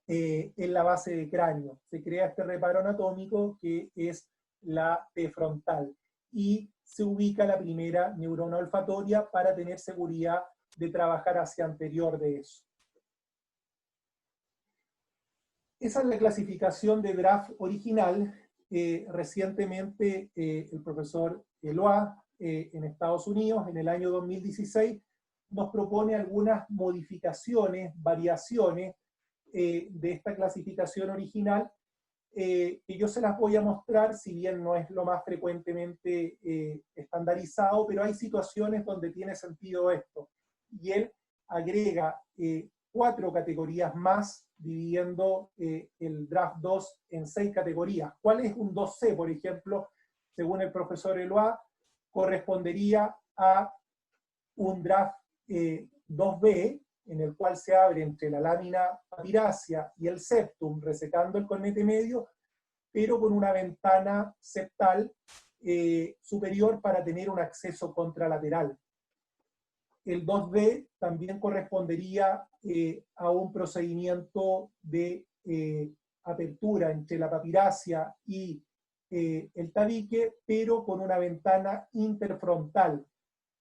Speaker 2: en la base de cráneo. Se crea este reparo anatómico que es la T frontal. Y se ubica la primera neurona olfatoria para tener seguridad de trabajar hacia anterior de eso. Esa es la clasificación de Draft original. Recientemente el profesor Eloy en Estados Unidos, en el año 2016, nos propone algunas modificaciones, variaciones de esta clasificación original, que yo se las voy a mostrar, si bien no es lo más frecuentemente estandarizado, pero hay situaciones donde tiene sentido esto. Y él agrega 4 categorías más, dividiendo el Draft 2 en 6 categorías. ¿Cuál es un 2C, por ejemplo? Según el profesor Eloy, correspondería a un Draft 2B, en el cual se abre entre la lámina papirácea y el septum, resecando el cornete medio, pero con una ventana septal superior para tener un acceso contralateral. El 2D también correspondería a un procedimiento de apertura entre la papirácea y el tabique, pero con una ventana interfrontal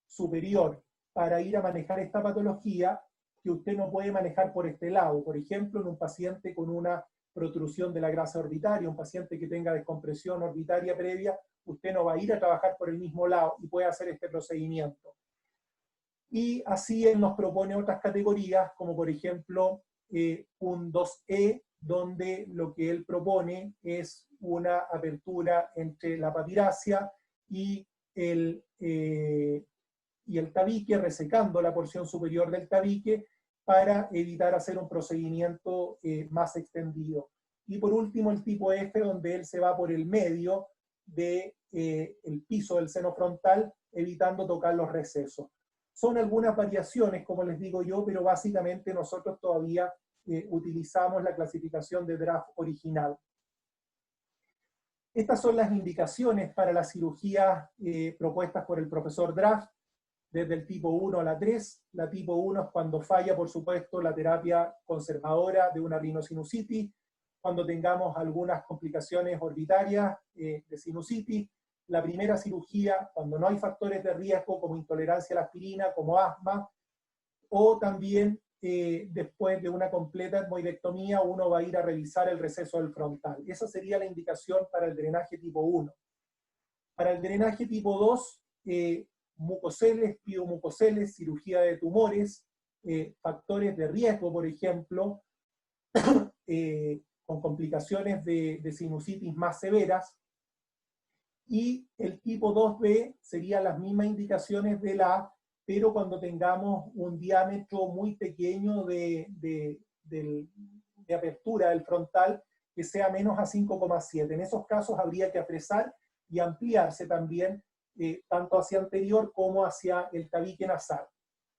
Speaker 2: superior para ir a manejar esta patología que usted no puede manejar por este lado. Por ejemplo, en un paciente con una protrusión de la grasa orbitaria, un paciente que tenga descompresión orbitaria previa, usted no va a ir a trabajar por el mismo lado y puede hacer este procedimiento. Y así él nos propone otras categorías, como por ejemplo un 2E, donde lo que él propone es una apertura entre la papirácea y el tabique, resecando la porción superior del tabique para evitar hacer un procedimiento más extendido. Y por último el tipo F, donde él se va por el medio del piso del seno frontal, evitando tocar los recesos. Son algunas variaciones, como les digo yo, pero básicamente nosotros todavía utilizamos la clasificación de Draft original. Estas son las indicaciones para las cirugías propuestas por el profesor Draft, desde el tipo 1 a la 3. La tipo 1 es cuando falla, por supuesto, la terapia conservadora de una rinosinusitis, cuando tengamos algunas complicaciones orbitarias de sinusitis. La primera cirugía, cuando no hay factores de riesgo como intolerancia a la aspirina, como asma, o también después de una completa etmoidectomía uno va a ir a revisar el receso del frontal. Esa sería la indicación para el drenaje tipo 1. Para el drenaje tipo 2, mucoceles, piomucoceles, cirugía de tumores, factores de riesgo, por ejemplo, con complicaciones de sinusitis más severas. Y el tipo 2B serían las mismas indicaciones de la A, pero cuando tengamos un diámetro muy pequeño de apertura del frontal que sea menos a 5,7. En esos casos habría que apresar y ampliarse también tanto hacia anterior como hacia el tabique nasal.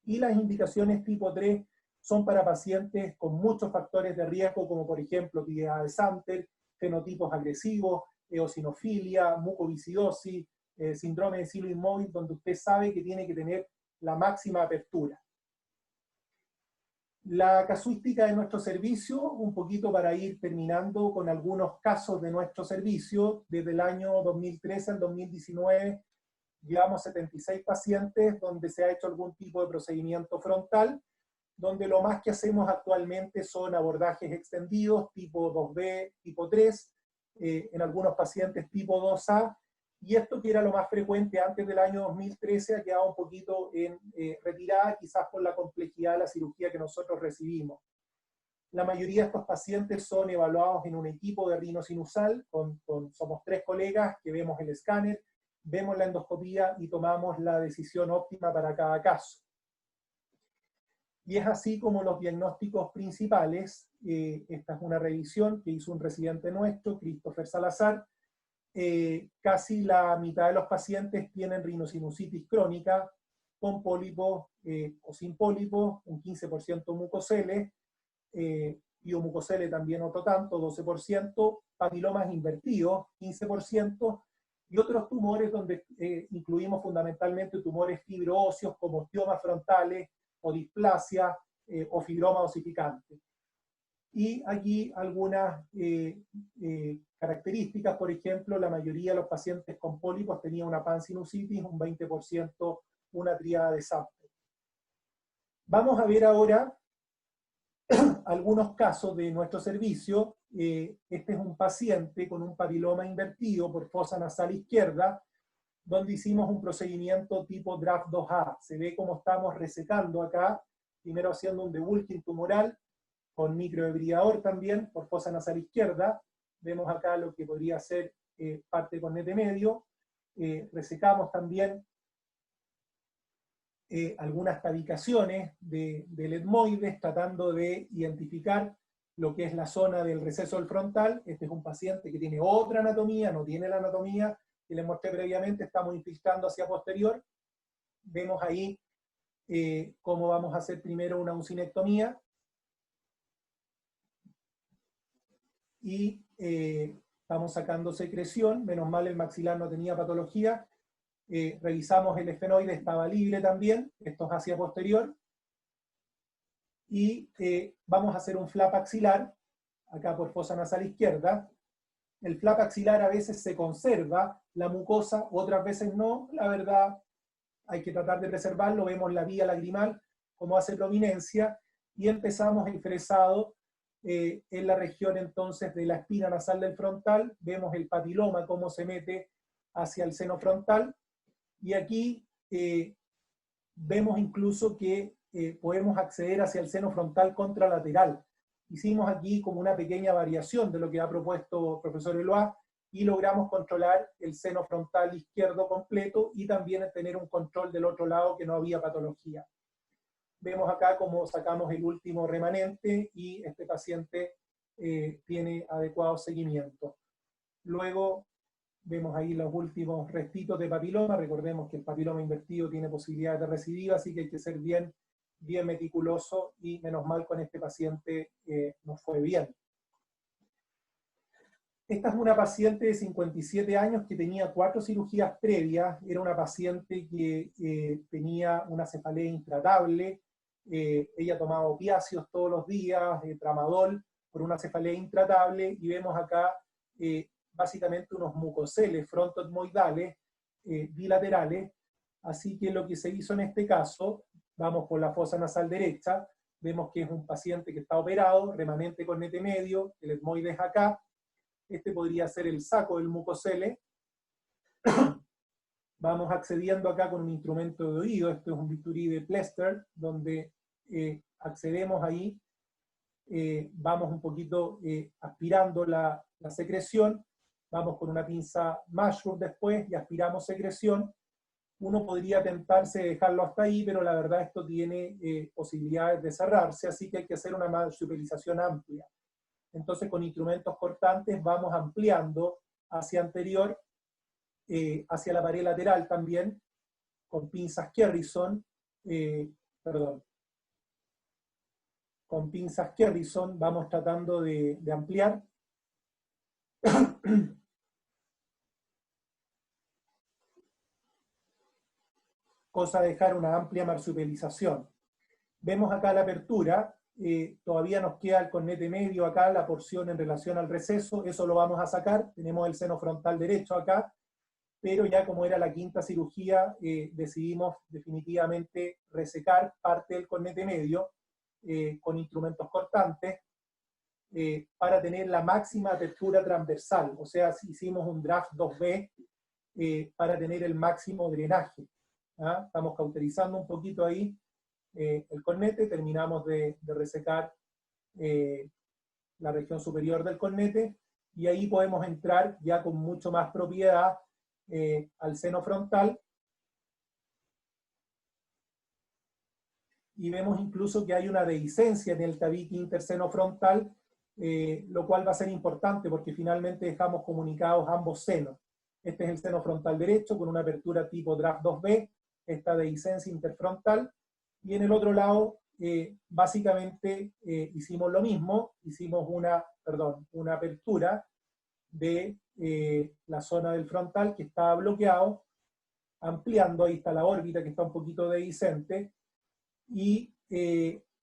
Speaker 2: Y las indicaciones tipo 3 son para pacientes con muchos factores de riesgo, como por ejemplo piedad de Santer, fenotipos agresivos, eosinofilia, mucoviscidosis, síndrome de silo inmóvil, donde usted sabe que tiene que tener la máxima apertura. La casuística de nuestro servicio, un poquito para ir terminando con algunos casos de nuestro servicio, desde el año 2013 al 2019 llevamos 76 pacientes donde se ha hecho algún tipo de procedimiento frontal, donde lo más que hacemos actualmente son abordajes extendidos, tipo 2B, tipo 3, en algunos pacientes tipo 2A, y esto que era lo más frecuente antes del año 2013 ha quedado un poquito en retirada, quizás por la complejidad de la cirugía que nosotros recibimos. La mayoría de estos pacientes son evaluados en un equipo de rinosinusal, somos 3 colegas que vemos el escáner, vemos la endoscopía y tomamos la decisión óptima para cada caso. Y es así como los diagnósticos principales, esta es una revisión que hizo un residente nuestro, Christopher Salazar, casi la mitad de los pacientes tienen rinosinusitis crónica, con pólipos o sin pólipos, un 15% mucoceles, piomucocele también otro tanto, 12%, papilomas invertidos, 15%, y otros tumores donde incluimos fundamentalmente tumores fibroóseos como osteomas frontales, o displasia, o fibroma osificante. Y aquí algunas características, por ejemplo, la mayoría de los pacientes con pólipos tenían una pansinusitis, un 20% una tríada de Sample. Vamos a ver ahora algunos casos de nuestro servicio. Este es un paciente con un papiloma invertido por fosa nasal izquierda, donde hicimos un procedimiento tipo draft 2A. Se ve cómo estamos resecando acá, primero haciendo un debulking tumoral, con microdebridador también, por fosa nasal izquierda. Vemos acá lo que podría ser parte con nete medio. Resecamos también algunas tabicaciones del etmoides, tratando de identificar lo que es la zona del receso del frontal. Este es un paciente que tiene otra anatomía, no tiene la anatomía que les mostré previamente, estamos infiltrando hacia posterior. Vemos ahí cómo vamos a hacer primero una uncinectomía. Y estamos sacando secreción, menos mal el maxilar no tenía patología. Revisamos el esfenoide, estaba libre también, esto es hacia posterior. Y vamos a hacer un flap axilar, acá por fosa nasal izquierda. El flap axilar a veces se conserva la mucosa, otras veces no. La verdad, hay que tratar de preservarlo. Vemos la vía lagrimal, cómo hace prominencia, y empezamos el fresado en la región entonces de la espina nasal del frontal. Vemos el papiloma, cómo se mete hacia el seno frontal, y aquí vemos incluso que podemos acceder hacia el seno frontal contralateral. Hicimos aquí como una pequeña variación de lo que ha propuesto el profesor Eloy, y logramos controlar el seno frontal izquierdo completo y también tener un control del otro lado que no había patología. Vemos acá cómo sacamos el último remanente y este paciente tiene adecuado seguimiento. Luego vemos ahí los últimos restitos de papiloma. Recordemos que el papiloma invertido tiene posibilidades de recidiva, así que hay que ser bien meticuloso, y menos mal con este paciente nos fue bien. Esta es una paciente de 57 años que tenía 4 cirugías previas. Era una paciente que tenía una cefalea intratable. Ella tomaba opiáceos todos los días, tramadol, por una cefalea intratable, y vemos acá básicamente unos mucoceles frontoetmoidales bilaterales. Así que lo que se hizo en este caso, vamos por la fosa nasal derecha, vemos que es un paciente que está operado, remanente con nete medio, el etmoides acá. Este podría ser el saco del mucocele. Vamos accediendo acá con un instrumento de oído. Este es un bisturí de Plester, donde accedemos ahí. Vamos un poquito aspirando la secreción. Vamos con una pinza Mushroom después y aspiramos secreción. Uno podría tentarse de dejarlo hasta ahí, pero la verdad esto tiene posibilidades de cerrarse, así que hay que hacer una marsupialización amplia. Entonces con instrumentos cortantes vamos ampliando hacia anterior, hacia la pared lateral también, con pinzas Kerrison, con pinzas Kerrison vamos tratando de ampliar. cosa de dejar una amplia marsupialización. Vemos acá la apertura, todavía nos queda el cornete medio acá, la porción en relación al receso, eso lo vamos a sacar, tenemos el seno frontal derecho acá, pero ya como era la quinta cirugía, decidimos definitivamente resecar parte del cornete medio con instrumentos cortantes para tener la máxima apertura transversal, o sea, hicimos un draft 2B para tener el máximo drenaje. ¿Ah? Estamos cauterizando un poquito ahí el cornete, terminamos de resecar la región superior del cornete, y ahí podemos entrar ya con mucho más propiedad al seno frontal, y vemos incluso que hay una dehiscencia en el tabique interseno frontal, lo cual va a ser importante porque finalmente dejamos comunicados ambos senos. Este es el seno frontal derecho con una apertura tipo draft 2B, esta dehiscencia interfrontal, y en el otro lado básicamente hicimos lo mismo, hicimos una apertura de la zona del frontal que estaba bloqueado, ampliando, ahí está la órbita que está un poquito dehiscente, y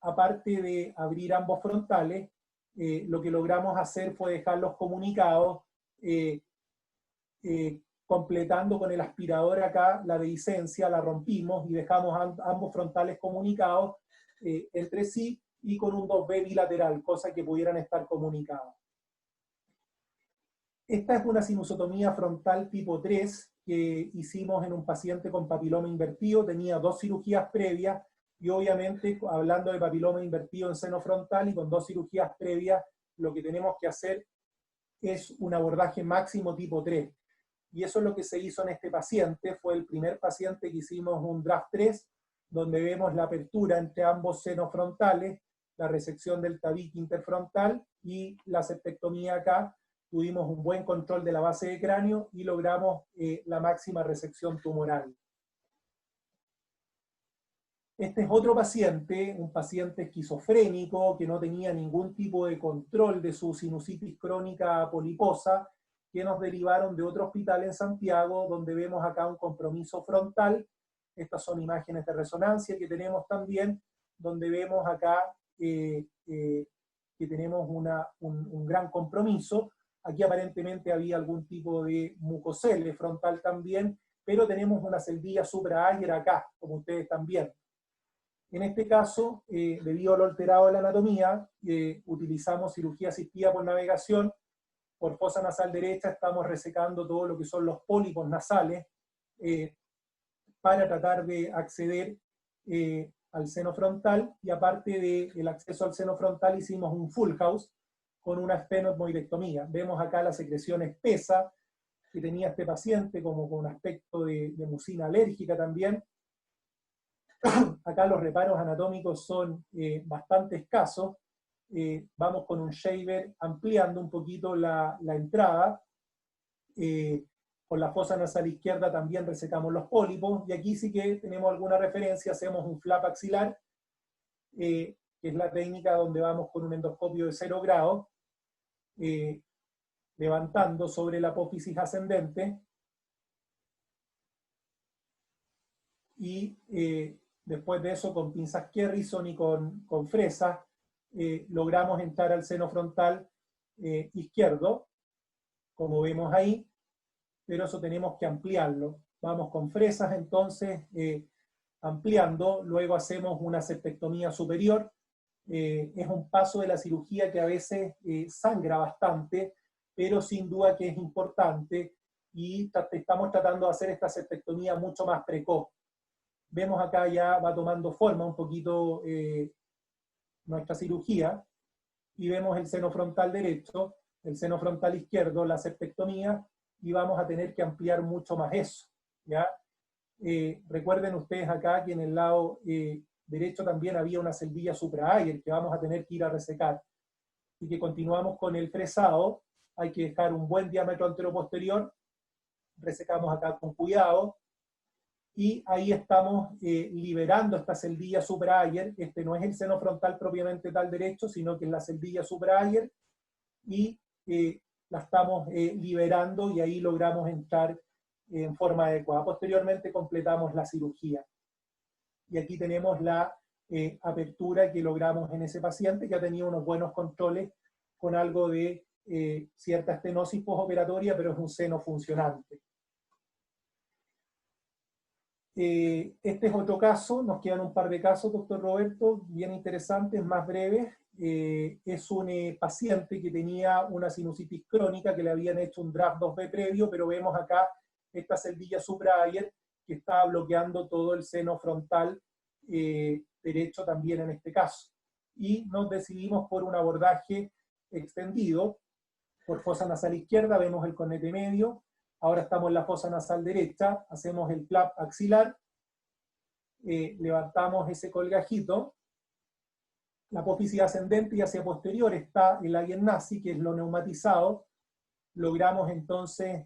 Speaker 2: aparte de abrir ambos frontales, lo que logramos hacer fue dejarlos comunicados, completando con el aspirador acá la dehiscencia, la rompimos y dejamos ambos frontales comunicados entre sí y con un 2B bilateral, cosa que pudieran estar comunicados. Esta es una sinusotomía frontal tipo 3 que hicimos en un paciente con papiloma invertido, tenía 2 cirugías previas, y obviamente hablando de papiloma invertido en seno frontal y con 2 cirugías previas, lo que tenemos que hacer es un abordaje máximo tipo 3. Y eso es lo que se hizo en este paciente, fue el primer paciente que hicimos un draft 3, donde vemos la apertura entre ambos senos frontales, la resección del tabique interfrontal y la septectomía acá. Tuvimos un buen control de la base de cráneo y logramos la máxima resección tumoral. Este es otro paciente, un paciente esquizofrénico que no tenía ningún tipo de control de su sinusitis crónica poliposa, que nos derivaron de otro hospital en Santiago, donde vemos acá un compromiso frontal. Estas son imágenes de resonancia que tenemos también, donde vemos acá que tenemos un gran compromiso. Aquí aparentemente había algún tipo de mucocele frontal también, pero tenemos una celdilla supraayer acá, como ustedes están viendo. En este caso, debido a lo alterado de la anatomía, utilizamos cirugía asistida por navegación. Por fosa nasal derecha estamos resecando todo lo que son los pólipos nasales para tratar de acceder al seno frontal, y aparte del acceso al seno frontal hicimos un full house con una esfenoidectomía. Vemos acá la secreción espesa que tenía este paciente, como con aspecto de mucina alérgica también. Acá los reparos anatómicos son bastante escasos. Vamos con un shaver ampliando un poquito la entrada. Con la fosa nasal izquierda también resecamos los pólipos, y aquí sí que tenemos alguna referencia, hacemos un flap axilar, que es la técnica donde vamos con un endoscopio de 0 grados, levantando sobre la apófisis ascendente, y después de eso con pinzas Kerrison y con fresas, logramos entrar al seno frontal izquierdo, como vemos ahí, pero eso tenemos que ampliarlo. Vamos con fresas entonces, ampliando, luego hacemos una septectomía superior. Es un paso de la cirugía que a veces sangra bastante, pero sin duda que es importante, y estamos tratando de hacer esta septectomía mucho más precoz. Vemos acá ya va tomando forma un poquito nuestra cirugía, y vemos el seno frontal derecho, el seno frontal izquierdo, la septectomía, y vamos a tener que ampliar mucho más eso, ¿ya? Recuerden ustedes acá que en el lado derecho también había una celdilla supraayer que vamos a tener que ir a resecar. Y que continuamos con el fresado, hay que dejar un buen diámetro anteroposterior, resecamos acá con cuidado, y ahí estamos liberando esta celdilla supraayer. Este no es el seno frontal propiamente tal derecho, sino que es la celdilla supraayer, y la estamos liberando, y ahí logramos entrar en forma adecuada. Posteriormente completamos la cirugía. y aquí tenemos la apertura que logramos en ese paciente que ha tenido unos buenos controles con algo de cierta estenosis postoperatoria, pero es un seno funcionante. Este es otro caso, nos quedan un par de casos, doctor Roberto, bien interesantes, más breves. Es un paciente que tenía una sinusitis crónica, que le habían hecho un draft 2B previo, pero vemos acá esta celdilla supraayer que está bloqueando todo el seno frontal derecho también en este caso. Y nos decidimos por un abordaje extendido, por fosa nasal izquierda, vemos el cornete medio. Ahora estamos en la fosa nasal derecha, hacemos el flap axilar, levantamos ese colgajito, la apófisis ascendente y hacia posterior está el ayer nazi, que es lo neumatizado, logramos entonces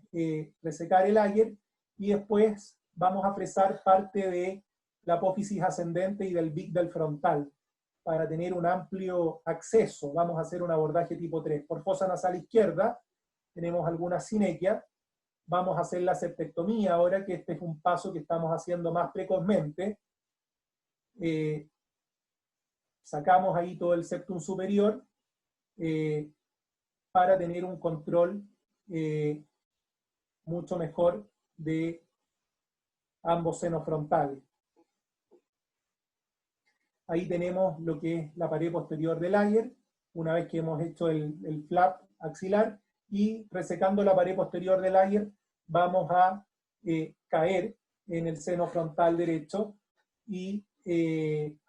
Speaker 2: resecar el ayer y después vamos a fresar parte de la apófisis ascendente y del big del frontal para tener un amplio acceso. Vamos a hacer un abordaje tipo 3. Por fosa nasal izquierda tenemos alguna sinequia. Vamos a hacer la septectomía ahora, que este es un paso que estamos haciendo más precozmente. Sacamos ahí todo el septum superior para tener un control mucho mejor de ambos senos frontales. Ahí tenemos lo que es la pared posterior del ayer, una vez que hemos hecho el flap axilar, y resecando la pared posterior del ayer, vamos a caer en el seno frontal derecho, y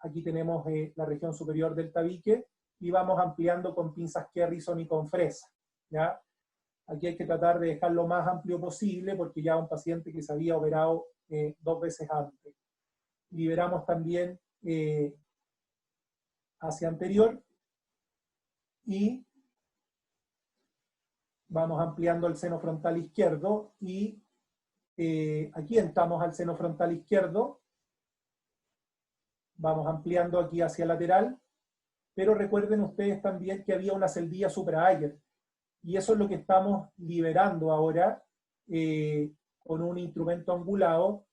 Speaker 2: aquí tenemos la región superior del tabique, y vamos ampliando con pinzas Kerrison y con fresa, ¿ya? Aquí hay que tratar de dejar lo más amplio posible, porque ya un paciente que se había operado 2 veces antes. Liberamos también hacia anterior, y vamos ampliando el seno frontal izquierdo, y aquí entramos al seno frontal izquierdo, vamos ampliando aquí hacia lateral, pero recuerden ustedes también que había una celdilla supraayer, y eso es lo que estamos liberando ahora con un instrumento angulado.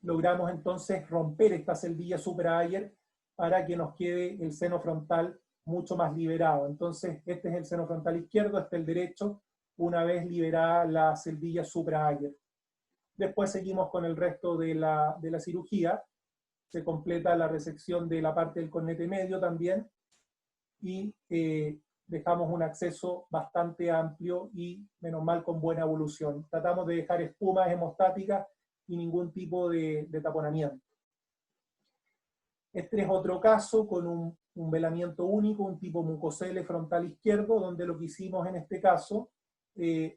Speaker 2: Logramos entonces romper esta celdilla supraayer para que nos quede el seno frontal mucho más liberado. Entonces, este es el seno frontal izquierdo, este es el derecho, una vez liberada la celdilla supraayer. Después seguimos con el resto de la cirugía. Se completa la resección de la parte del cornete medio también, y dejamos un acceso bastante amplio y, menos mal, con buena evolución. Tratamos de dejar espumas hemostáticas y ningún tipo de taponamiento. Este es otro caso con un velamiento único, un tipo mucocele frontal izquierdo, donde lo que hicimos en este caso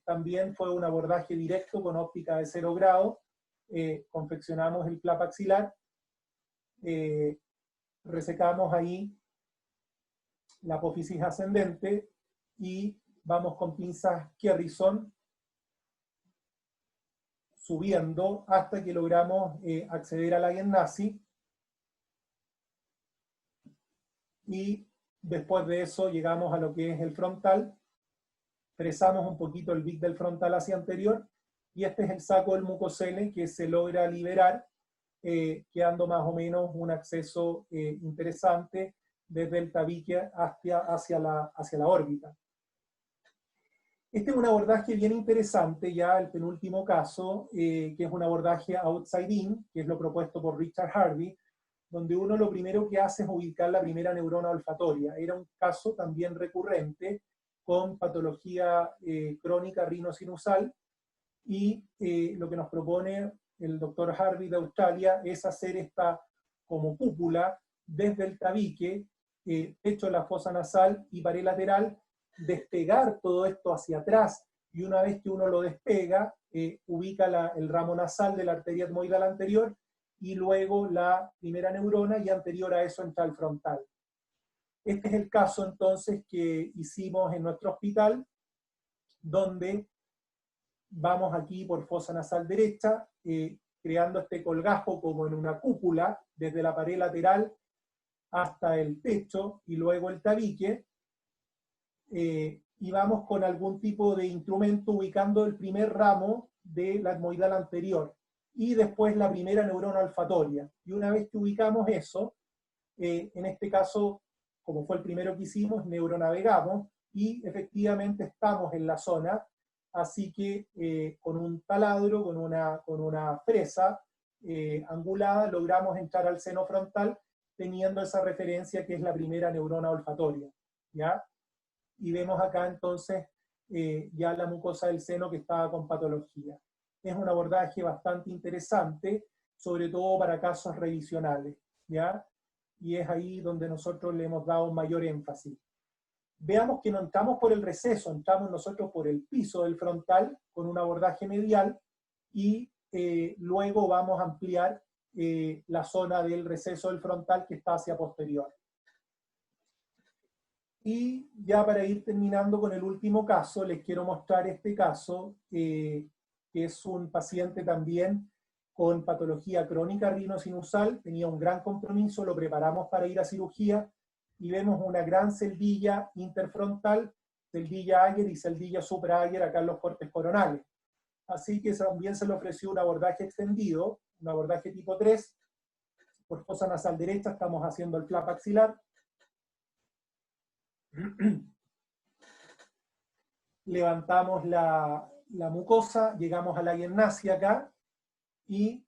Speaker 2: también fue un abordaje directo con óptica de 0 grados. Confeccionamos el flap axilar, resecamos ahí la apófisis ascendente y vamos con pinzas Kerrison subiendo hasta que logramos acceder al ayer nazi, y después de eso llegamos a lo que es el frontal, fresamos un poquito el big del frontal hacia anterior, y este es el saco del mucocele que se logra liberar, quedando más o menos un acceso interesante desde el tabique hacia la órbita. Este es un abordaje bien interesante, ya el penúltimo caso, que es un abordaje outside in, que es lo propuesto por Richard Harvey, donde uno lo primero que hace es ubicar la primera neurona olfatoria. Era un caso también recurrente con patología crónica rinosinusal, y lo que nos propone el doctor Harvey de Australia es hacer esta como cúpula desde el tabique, techo de la fosa nasal y pared lateral, despegar todo esto hacia atrás, y una vez que uno lo despega, ubica el ramo nasal de la arteria etmoidal anterior, y luego la primera neurona, y anterior a eso entra el frontal. Este es el caso entonces que hicimos en nuestro hospital, donde vamos aquí por fosa nasal derecha, creando este colgajo como en una cúpula, desde la pared lateral hasta el techo, y luego el tabique, y vamos con algún tipo de instrumento ubicando el primer ramo de la etmoidal anterior. y después la primera neurona olfatoria. Y una vez que ubicamos eso, en este caso, como fue el primero que hicimos, neuronavegamos y efectivamente estamos en la zona, así que con un taladro, con una fresa angulada, logramos entrar al seno frontal teniendo esa referencia que es la primera neurona olfatoria, ¿ya? Y vemos acá entonces ya la mucosa del seno que estaba con patología. Es un abordaje bastante interesante, sobre todo para casos revisionales, ¿ya? Y es ahí donde nosotros le hemos dado mayor énfasis. Veamos que no entramos por el receso, entramos nosotros por el piso del frontal con un abordaje medial y luego vamos a ampliar la zona del receso del frontal que está hacia posterior. Y ya para ir terminando con el último caso, les quiero mostrar este caso, que es un paciente también con patología crónica rinosinusal, tenía un gran compromiso, lo preparamos para ir a cirugía, y vemos una gran celdilla interfrontal, celdilla Ayer y celdilla supra-Ayer acá en los cortes coronales. Así que también se le ofreció un abordaje extendido, un abordaje tipo 3, por fosa nasal derecha estamos haciendo el flap axilar. Levantamos la mucosa, llegamos a la gimnasia acá, y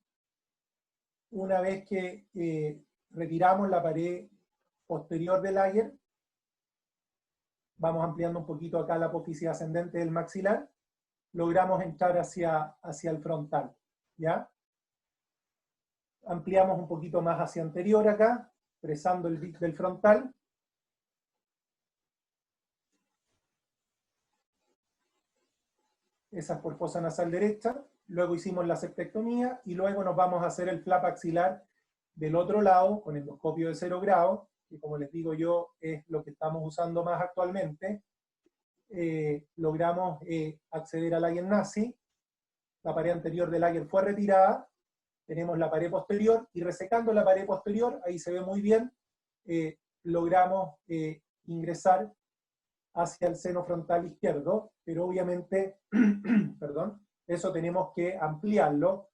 Speaker 2: una vez que retiramos la pared posterior del Ayer, vamos ampliando un poquito acá la apófisis ascendente del maxilar, logramos entrar hacia el frontal, ¿ya? Ampliamos un poquito más hacia anterior acá, presando el bit del frontal. Esa es por fosa nasal derecha. Luego hicimos la septectomía y luego nos vamos a hacer el flap axilar del otro lado con endoscopio de 0 grado, que como les digo yo es lo que estamos usando más actualmente. Logramos acceder al Ayer nazi, la pared anterior del Ayer fue retirada, tenemos la pared posterior, y resecando la pared posterior, ahí se ve muy bien, logramos ingresar hacia el seno frontal izquierdo, pero obviamente, perdón, eso tenemos que ampliarlo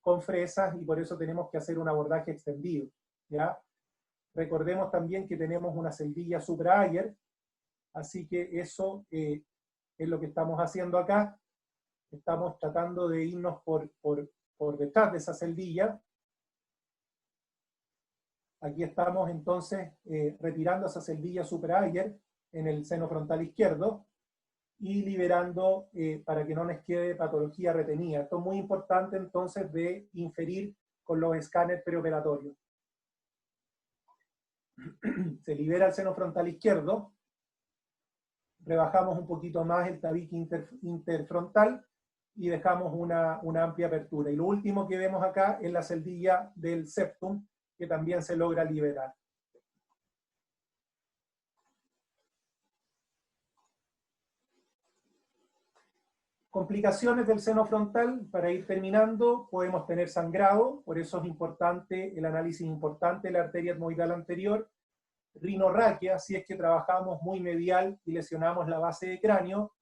Speaker 2: con fresas, y por eso tenemos que hacer un abordaje extendido, ¿ya? Recordemos también que tenemos una celdilla supra-Ayer, así que eso es lo que estamos haciendo acá. Estamos tratando de irnos por detrás de esa celdilla. Aquí estamos entonces retirando esa celdilla supra-Ayer en el seno frontal izquierdo y liberando para que no nos quede patología retenida. Esto es muy importante entonces de inferir con los escáneres preoperatorios. Se libera el seno frontal izquierdo, rebajamos un poquito más el tabique interfrontal y dejamos una amplia apertura. Y lo último que vemos acá es la celdilla del septum, que también se logra liberar. Complicaciones del seno frontal, para ir terminando, podemos tener sangrado, por eso es importante el análisis importante de la arteria etmoidal anterior, rinorraquia, si es que trabajamos muy medial y lesionamos la base de cráneo.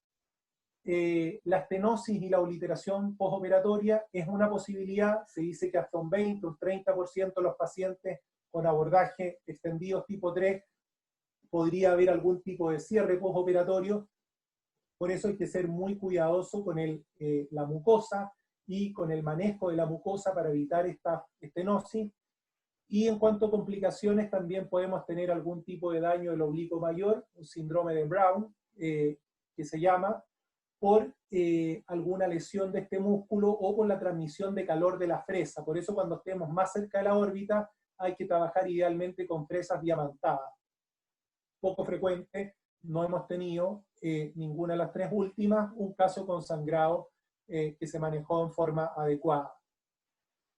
Speaker 2: La estenosis y la obliteración postoperatoria es una posibilidad, se dice que hasta un 20 o un 30% de los pacientes con abordaje extendido tipo 3 podría haber algún tipo de cierre postoperatorio. Por eso hay que ser muy cuidadoso con la mucosa y con el manejo de la mucosa para evitar esta estenosis. Y en cuanto a complicaciones, también podemos tener algún tipo de daño del oblicuo mayor, un síndrome de Brown, que se llama, por alguna lesión de este músculo o por la transmisión de calor de la fresa. Por eso cuando estemos más cerca de la órbita, hay que trabajar idealmente con fresas diamantadas. Poco frecuente, no hemos tenido ninguna de las tres últimas, un caso con sangrado que se manejó en forma adecuada.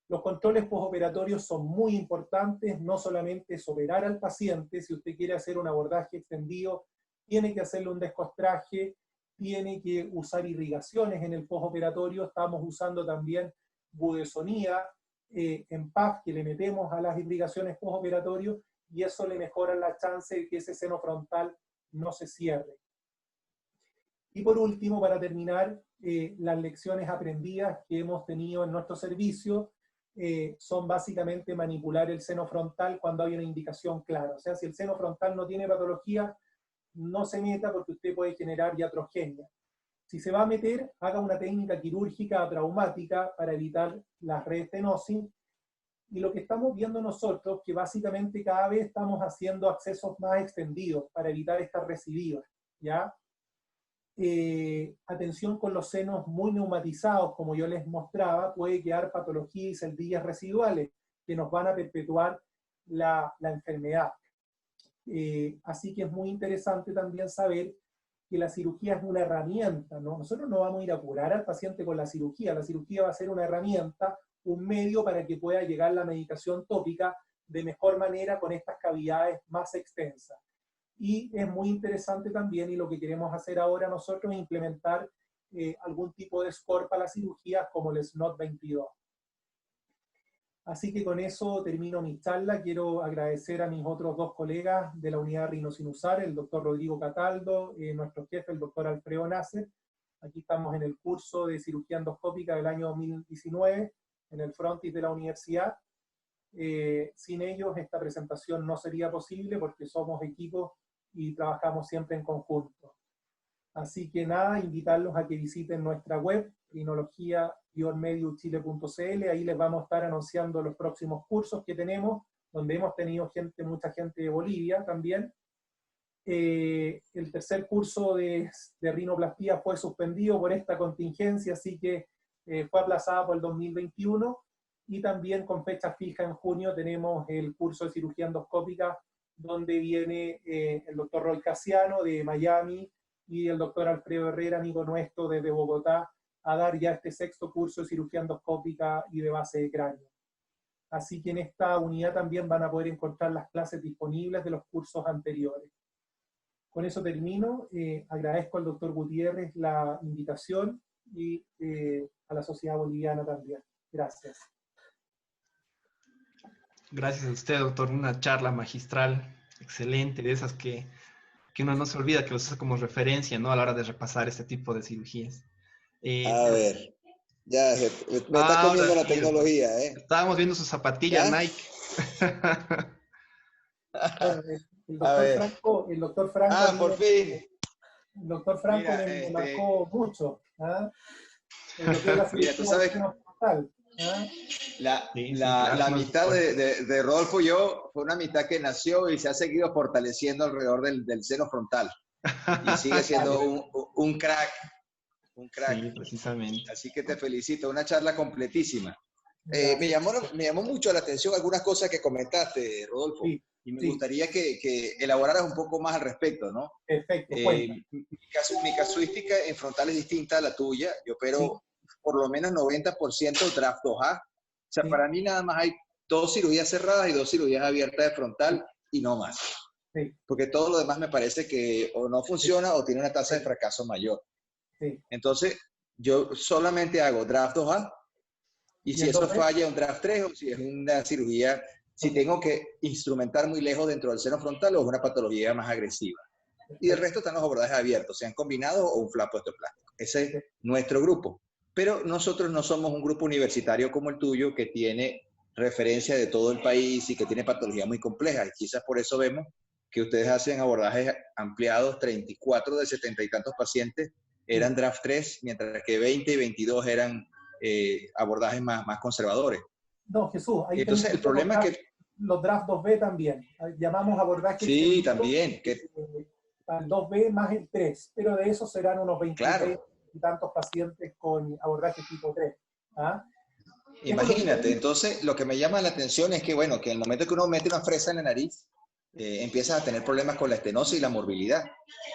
Speaker 2: Los controles postoperatorios son muy importantes, no solamente es operar al paciente, si usted quiere hacer un abordaje extendido, tiene que hacerle un descostraje, tiene que usar irrigaciones en el postoperatorio, estamos usando también budesonía en PAF que le metemos a las irrigaciones postoperatorios, y eso le mejora la chance de que ese seno frontal no se cierre. Y por último, para terminar, las lecciones aprendidas que hemos tenido en nuestro servicio son básicamente manipular el seno frontal cuando hay una indicación clara. O sea, si el seno frontal no tiene patología, no se meta porque usted puede generar iatrogenia. Si se va a meter, haga una técnica quirúrgica traumática para evitar la reestenosis. Y lo que estamos viendo nosotros, que básicamente cada vez estamos haciendo accesos más extendidos para evitar estas recidivas, ¿ya? Atención con los senos muy neumatizados, como yo les mostraba, puede quedar patología y celdillas residuales que nos van a perpetuar la enfermedad. Así que es muy interesante también saber que la cirugía es una herramienta, ¿no? Nosotros no vamos a ir a curar al paciente con la cirugía va a ser una herramienta, un medio para que pueda llegar la medicación tópica de mejor manera con estas cavidades más extensas. Y es muy interesante también, y lo que queremos hacer ahora nosotros es implementar algún tipo de score para la cirugía como el SNOT 22. Así que con eso termino mi charla. Quiero agradecer a mis otros dos colegas de la unidad rinosinusal, el doctor Rodrigo Cataldo, nuestro jefe, el doctor Alfredo Nasser. Aquí estamos en el curso de cirugía endoscópica del año 2019, en el frontis de la universidad. Sin ellos esta presentación no sería posible porque somos equipos y trabajamos siempre en conjunto. Así que nada, invitarlos a que visiten nuestra web, rinología-mediuchile.cl. Ahí les vamos a estar anunciando los próximos cursos que tenemos, donde hemos tenido mucha gente de Bolivia también. El tercer curso de rinoplastía fue suspendido por esta contingencia, así que fue aplazado por el 2021. Y también con fecha fija en junio tenemos el curso de cirugía endoscópica, donde viene el doctor Roy Casiano de Miami y el doctor Alfredo Herrera, amigo nuestro desde Bogotá, a dar ya este sexto curso de cirugía endoscópica y de base de cráneo. Así que en esta unidad también van a poder encontrar las clases disponibles de los cursos anteriores. Con eso termino. Agradezco al doctor Gutiérrez la invitación y a la sociedad boliviana también. Gracias.
Speaker 1: Gracias a usted, doctor. Una charla magistral, excelente, de esas que uno no se olvida, que los usa como referencia, ¿no? A la hora de repasar este tipo de cirugías.
Speaker 3: A ver, ya me está comiendo la
Speaker 1: Sí,
Speaker 3: tecnología, ¿eh?
Speaker 1: estábamos viendo sus zapatillas
Speaker 3: ¿Ya?
Speaker 1: Nike.
Speaker 2: Bueno, el doctor Franco.
Speaker 3: Ah, por fin.
Speaker 2: El doctor Franco
Speaker 3: Mira,
Speaker 2: me marcó mucho. ¿Ah? En lo que es la
Speaker 3: mira, tú sabes,
Speaker 2: frontal, ¿ah?
Speaker 3: la amistad de Rodolfo y yo fue una amistad que nació y se ha seguido fortaleciendo alrededor del seno frontal. Y sigue siendo un crack. Un crack.
Speaker 1: Sí, precisamente.
Speaker 3: Así que te felicito, una charla completísima. Me llamó mucho la atención algunas cosas que comentaste, Rodolfo,
Speaker 2: sí,
Speaker 3: y me gustaría que elaboraras un poco más al respecto, ¿no?
Speaker 2: Perfecto.
Speaker 3: Mi casuística en frontal es distinta a la tuya. Yo opero por lo menos 90% draft 2A. O sea, para mí nada más hay 2 cirugías cerradas y 2 cirugías abiertas de frontal y no más. Porque todo lo demás me parece que o no funciona o tiene una tasa de fracaso mayor. Entonces, yo solamente hago draft 2A y si eso falla, un draft 3 o si es una cirugía, si tengo que instrumentar muy lejos dentro del seno frontal o es una patología más agresiva. Y el resto están los abordajes abiertos, sean combinados o un flap osteoplástico. Ese es nuestro grupo. Pero nosotros no somos un grupo universitario como el tuyo que tiene referencia de todo el país y que tiene patologías muy complejas. Y quizás por eso vemos que ustedes hacen abordajes ampliados, 34 de 70 y tantos pacientes eran draft 3, mientras que 20 y 22 eran abordajes más conservadores.
Speaker 2: No, Jesús, ahí
Speaker 3: entonces el problema es que
Speaker 2: los draft 2B también, llamamos abordajes.
Speaker 3: Sí, también.
Speaker 2: El 2B más el 3, pero de esos serán unos 23 y tantos pacientes con abordaje tipo 3. ¿Ah?
Speaker 3: Imagínate, entonces lo que me llama la atención es que, bueno, que en el momento que uno mete una fresa en la nariz, empiezas a tener problemas con la estenosis y la morbilidad.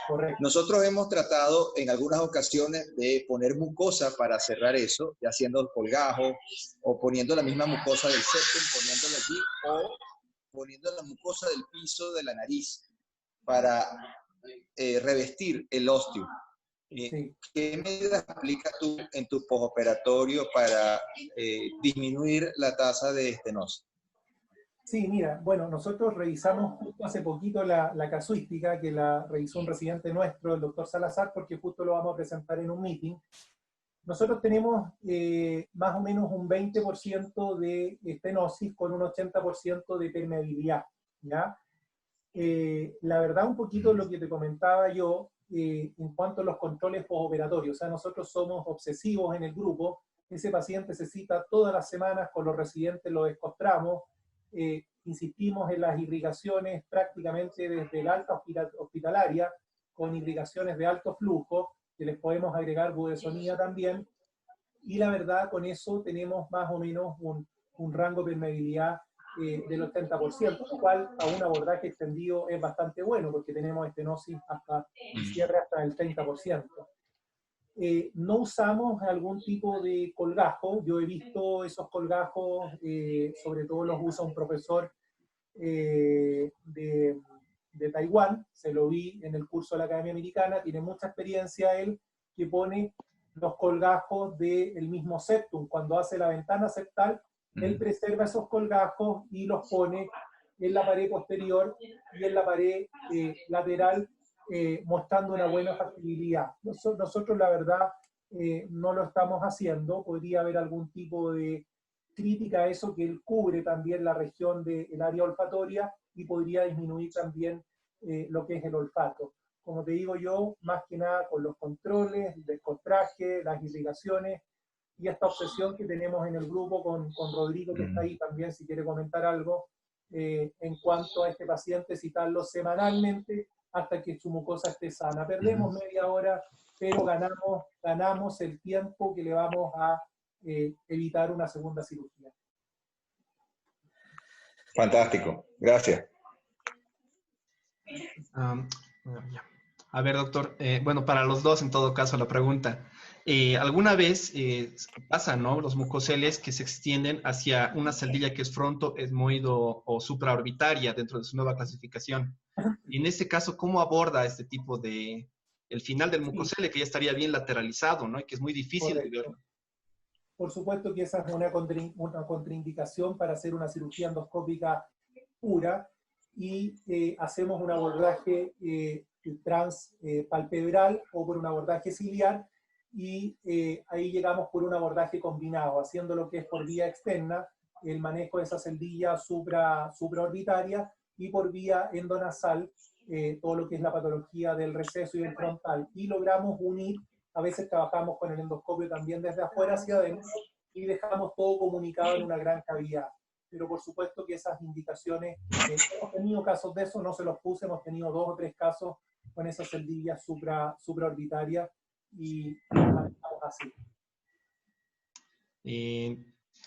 Speaker 2: Correcto.
Speaker 3: Nosotros hemos tratado en algunas ocasiones de poner mucosa para cerrar eso, ya haciendo el colgajo o poniendo la misma mucosa del septum, poniéndola allí, o poniendo la mucosa del piso de la nariz para revestir el ósteo. ¿Qué medidas aplicas tú en tu postoperatorio para disminuir la tasa de estenosis?
Speaker 2: Sí, mira, bueno, nosotros revisamos justo hace poquito la casuística, que la revisó un residente nuestro, el doctor Salazar, porque justo lo vamos a presentar en un meeting. Nosotros tenemos más o menos un 20% de estenosis con un 80% de permeabilidad, ¿ya? La verdad, un poquito lo que te comentaba yo en cuanto a los controles postoperatorios. O sea, nosotros somos obsesivos en el grupo. Ese paciente se cita todas las semanas, con los residentes lo descostramos, insistimos en las irrigaciones prácticamente desde el alta hospitalaria, con irrigaciones de alto flujo, que les podemos agregar budesonida también, y la verdad con eso tenemos más o menos un rango de permeabilidad del 80%, lo cual a un abordaje extendido es bastante bueno, porque tenemos estenosis hasta cierre hasta el 30%. No usamos algún tipo de colgajo. Yo he visto esos colgajos, sobre todo los usa un profesor de Taiwán, se lo vi en el curso de la Academia Americana, tiene mucha experiencia él, que pone los colgajos del mismo septum. Cuando hace la ventana septal, él preserva esos colgajos y los pone en la pared posterior y en la pared lateral, mostrando una buena factibilidad. Nosotros la verdad no lo estamos haciendo. Podría haber algún tipo de crítica a eso, que él cubre también la región del área olfatoria y podría disminuir también lo que es el olfato. Como te digo yo, más que nada con los controles, el descostraje, las irrigaciones y esta obsesión que tenemos en el grupo con Rodrigo, que está ahí también, si quiere comentar algo, en cuanto a este paciente, citarlo semanalmente hasta que su mucosa esté sana. Perdemos media hora, pero ganamos el tiempo que le vamos a evitar una segunda cirugía.
Speaker 3: Fantástico, gracias.
Speaker 1: A ver, doctor, bueno, para los dos en todo caso la pregunta. ¿Alguna vez pasa, ¿no? Los mucoceles que se extienden hacia una celdilla que es fronto, etmoido o supraorbitaria dentro de su nueva clasificación? Y en este caso, ¿cómo aborda este tipo de, el final del mucocele, que ya estaría bien lateralizado, ¿no? Y que es muy difícil de verlo?
Speaker 2: Por supuesto que esa es una contraindicación para hacer una cirugía endoscópica pura, y hacemos un abordaje transpalpebral o por un abordaje ciliar, y ahí llegamos por un abordaje combinado, haciendo lo que es por vía externa, el manejo de esa celdilla supraorbitaria, y por vía endonasal, todo lo que es la patología del receso y del frontal. Y logramos unir, a veces trabajamos con el endoscopio también desde afuera hacia adentro, y dejamos todo comunicado en una gran cavidad. Pero por supuesto que esas indicaciones, hemos tenido casos de eso, no se los puse, hemos tenido 2 o 3 casos con esas celdillas supraorbitarias, y manejamos así.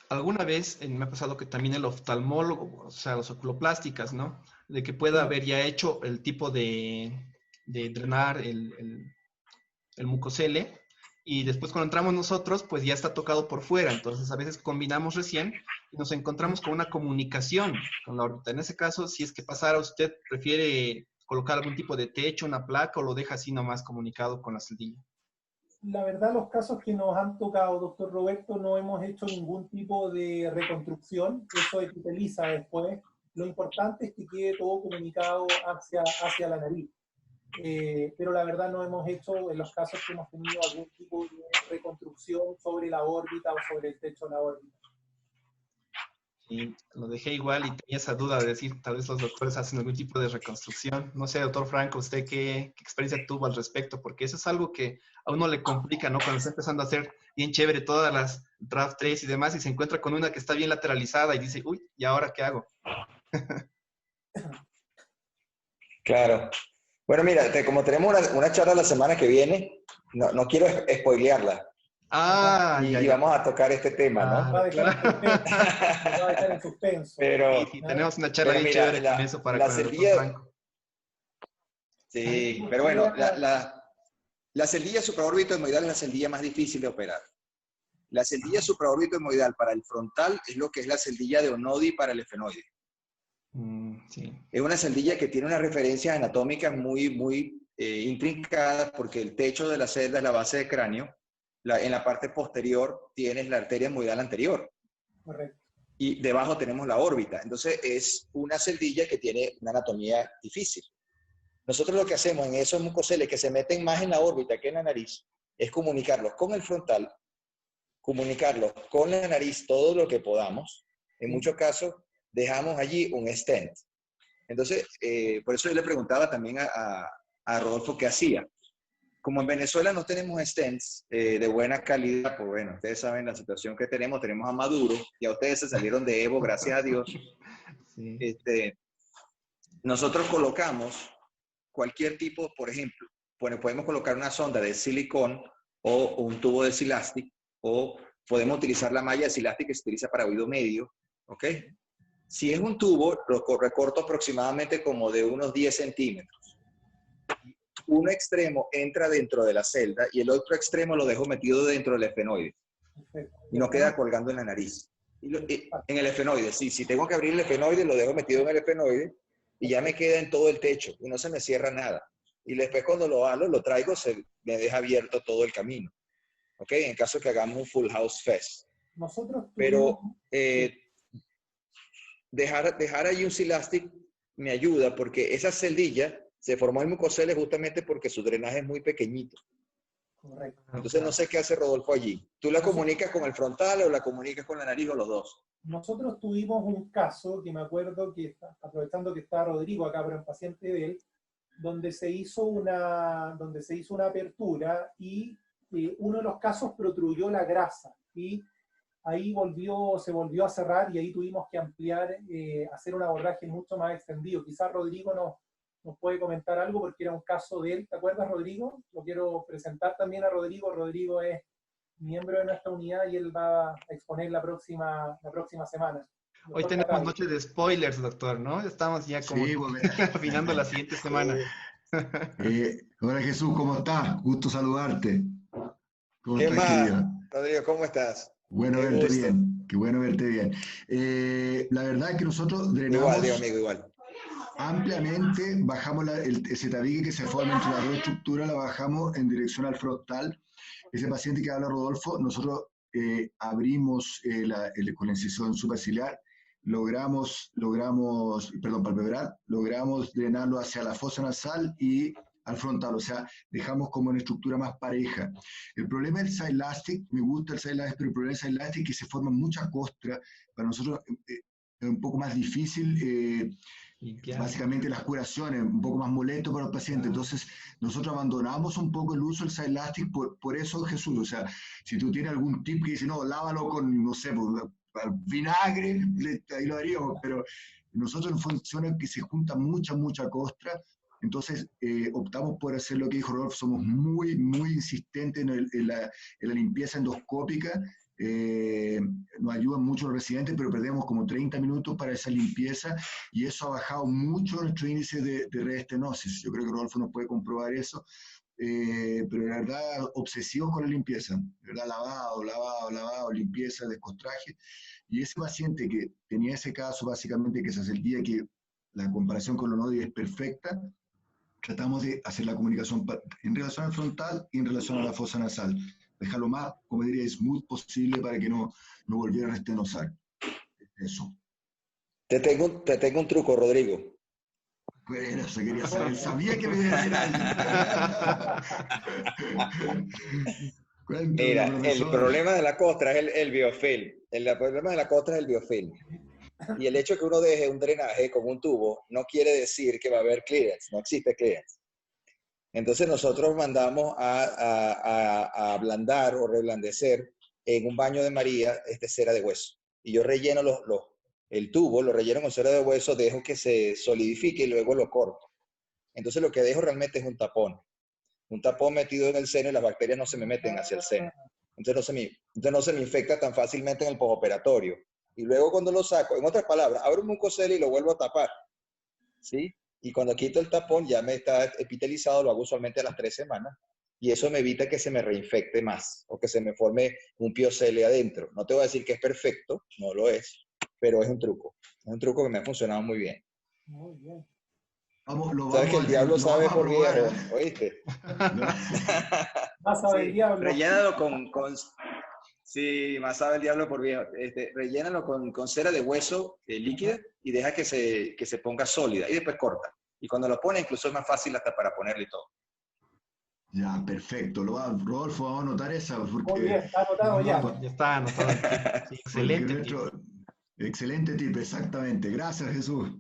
Speaker 1: Alguna vez me ha pasado que también el oftalmólogo, o sea, los oculoplásticas, ¿no? De que pueda haber ya hecho el tipo de drenar el mucocele, y después cuando entramos nosotros, pues ya está tocado por fuera. Entonces a veces combinamos recién y nos encontramos con una comunicación con la órbita. En ese caso, si es que pasara, ¿usted prefiere colocar algún tipo de techo, una placa, o lo deja así nomás comunicado con la celdilla?
Speaker 2: La verdad, los casos que nos han tocado, doctor Roberto, no hemos hecho ningún tipo de reconstrucción. Eso epiteliza después. Lo importante es que quede todo comunicado hacia la nariz. Pero la verdad no hemos hecho, en los casos que hemos tenido, algún tipo de reconstrucción sobre la órbita o sobre el techo de la órbita.
Speaker 1: Y lo dejé igual y tenía esa duda de decir, tal vez los doctores hacen algún tipo de reconstrucción. No sé, doctor Franco, ¿usted qué experiencia tuvo al respecto? Porque eso es algo que a uno le complica, ¿no? Cuando está empezando a hacer bien chévere todas las draft 3 y demás, y se encuentra con una que está bien lateralizada y dice, uy, ¿y ahora qué hago?
Speaker 3: Claro. Bueno, mira, como tenemos una charla la semana que viene, no quiero spoilearla. Y vamos a tocar este tema, ¿no?
Speaker 2: Va a dejar en suspenso.
Speaker 3: Pero
Speaker 1: sí, tenemos una charla bien chévere con eso para
Speaker 3: la
Speaker 1: con el
Speaker 3: celdilla,
Speaker 1: Franco.
Speaker 3: Sí, pero bueno, la celdilla supraórbito-etmoidal es la celdilla más difícil de operar. La celdilla supraórbito-etmoidal para el frontal es lo que es la celdilla de Onodi para el efenoide.
Speaker 1: Sí.
Speaker 3: Es una celdilla que tiene unas referencias anatómicas muy intrincadas, porque el techo de la celda es la base del cráneo. En la parte posterior tienes la arteria etmoidal anterior.
Speaker 2: Correcto.
Speaker 3: Y debajo tenemos la órbita. Entonces es una celdilla que tiene una anatomía difícil. Nosotros lo que hacemos en esos mucoceles que se meten más en la órbita que en la nariz es comunicarlos con el frontal comunicarlo con la nariz todo lo que podamos. En muchos casos dejamos allí un stent. Entonces, por eso yo le preguntaba también a Rodolfo qué hacía. Como en Venezuela no tenemos stents de buena calidad, pues bueno, ustedes saben la situación que tenemos a Maduro, ya ustedes se salieron de Evo, gracias a Dios.
Speaker 1: Sí.
Speaker 3: Nosotros colocamos cualquier tipo, por ejemplo, bueno, podemos colocar una sonda de silicón o un tubo de Silastic, o podemos utilizar la malla de Silastic que se utiliza para oído medio, ¿ok? Si es un tubo, lo recorto aproximadamente como de unos 10 centímetros. Un extremo entra dentro de la celda y el otro extremo lo dejo metido dentro del efenoide. Y no queda colgando en la nariz. En el efenoide, sí. Si tengo que abrir el efenoide, lo dejo metido en el efenoide y ya me queda en todo el techo y no se me cierra nada. Y después cuando lo halo, lo traigo, se me deja abierto todo el camino. ¿Ok? En caso que hagamos un full house fest. Pero dejar ahí un Silastic me ayuda porque esa celdilla se formó en mucosales justamente porque su drenaje es muy pequeñito.
Speaker 2: Correcto.
Speaker 3: Entonces no sé qué hace Rodolfo allí. ¿Tú la comunicas con el frontal o la comunicas con la nariz o los dos?
Speaker 2: Nosotros tuvimos un caso que me acuerdo que, aprovechando que está Rodrigo acá, pero un paciente de él, donde se hizo una apertura y uno de los casos protruyó la grasa y ahí se volvió a cerrar y ahí tuvimos que ampliar, hacer un abordaje mucho más extendido. Quizás Rodrigo nos puede comentar algo porque era un caso de él. ¿Te acuerdas, Rodrigo? Lo quiero presentar también a Rodrigo. Rodrigo es miembro de nuestra unidad y él va a exponer la próxima semana.
Speaker 1: Hoy tenemos noche de spoilers, doctor, ¿no? Estamos ya como
Speaker 4: Sí,
Speaker 1: afinando la siguiente semana.
Speaker 4: Hola Jesús, ¿cómo estás? Gusto saludarte. ¿Cómo
Speaker 3: ¿Qué
Speaker 4: estás,
Speaker 3: más?
Speaker 4: querido?
Speaker 3: Rodrigo, ¿cómo estás?
Speaker 4: Bueno
Speaker 3: Qué
Speaker 4: verte
Speaker 3: gusto.
Speaker 4: bien, qué bueno verte bien. La verdad es que nosotros drenamos
Speaker 3: Igual, Dios amigo, igual.
Speaker 4: ampliamente, bajamos ese tabique que se forma entre las dos estructuras, la bajamos en dirección al frontal. Ese paciente que habla Rodolfo, nosotros abrimos con la incisión superciliar, logramos, perdón, palpebral, logramos drenarlo hacia la fosa nasal y al frontal, o sea, dejamos como una estructura más pareja. El problema del Silastic, me gusta el Silastic, pero el problema del Silastic es que se forma mucha costra. Para nosotros es un poco más difícil, básicamente las curaciones, un poco más molesto para el paciente. Entonces, nosotros abandonamos un poco el uso del Silastic por eso, Jesús. O sea, si tú tienes algún tip que dice, no, lávalo con, no sé, vinagre, ahí lo haríamos, pero nosotros funciona que se junta mucha costra. Entonces, optamos por hacer lo que dijo Rodolfo, somos muy insistentes en la limpieza endoscópica. Nos ayudan mucho los residentes, pero perdemos como 30 minutos para esa limpieza y eso ha bajado mucho nuestro índice de reestenosis. Yo creo que Rodolfo nos puede comprobar eso, pero la verdad, obsesivos con la limpieza, ¿verdad? Lavado, limpieza, descostraje. Y ese paciente que tenía ese caso, básicamente, que se hace el día que la comparación con Lonodi es perfecta, tratamos de hacer la comunicación en relación al frontal y en relación a la fosa nasal. Dejarlo más, como diría, smooth posible para que no volviera a restenosar. Eso.
Speaker 3: Te tengo un truco, Rodrigo.
Speaker 4: Bueno, eso quería saber. Sabía que me iba a decir algo.
Speaker 3: Mira, el problema de la costra es el biofilm. El problema de la costra es el biofilm. Y el hecho de que uno deje un drenaje con un tubo no quiere decir que va a haber clearance. No existe clearance. Entonces nosotros mandamos a ablandar o reblandecer en un baño de María cera de hueso. Y yo relleno el tubo, lo relleno con cera de hueso, dejo que se solidifique y luego lo corto. Entonces lo que dejo realmente es un tapón. Un tapón metido en el seno y las bacterias no se me meten hacia el seno. Entonces no se me infecta tan fácilmente en el postoperatorio. Y luego cuando lo saco, en otras palabras, abro un mucosel y lo vuelvo a tapar. ¿Sí? Y cuando quito el tapón ya me está epitelizado, lo hago usualmente a las 3 semanas. Y eso me evita que se me reinfecte más o que se me forme un piocele adentro. No te voy a decir que es perfecto, no lo es, pero es un truco. Es un truco que me ha funcionado muy bien.
Speaker 2: Muy bien.
Speaker 3: Sabes que el diablo sabe por viejo, ¿oíste?
Speaker 2: Más sabe el diablo.
Speaker 3: Rellénalo sí, más sabe el diablo por viejo. Rellénalo con cera de hueso líquida y deja que se ponga sólida y después corta. Y cuando lo pones incluso es más fácil hasta para ponerle todo.
Speaker 4: Ya, perfecto. Rodolfo, vamos a anotar esa
Speaker 2: Muy bien,
Speaker 4: porque,
Speaker 2: está anotado ya.
Speaker 1: Ya está anotado el tip. Sí,
Speaker 4: porque
Speaker 1: excelente tip.
Speaker 4: nuestro... Excelente tip, exactamente. Gracias, Jesús.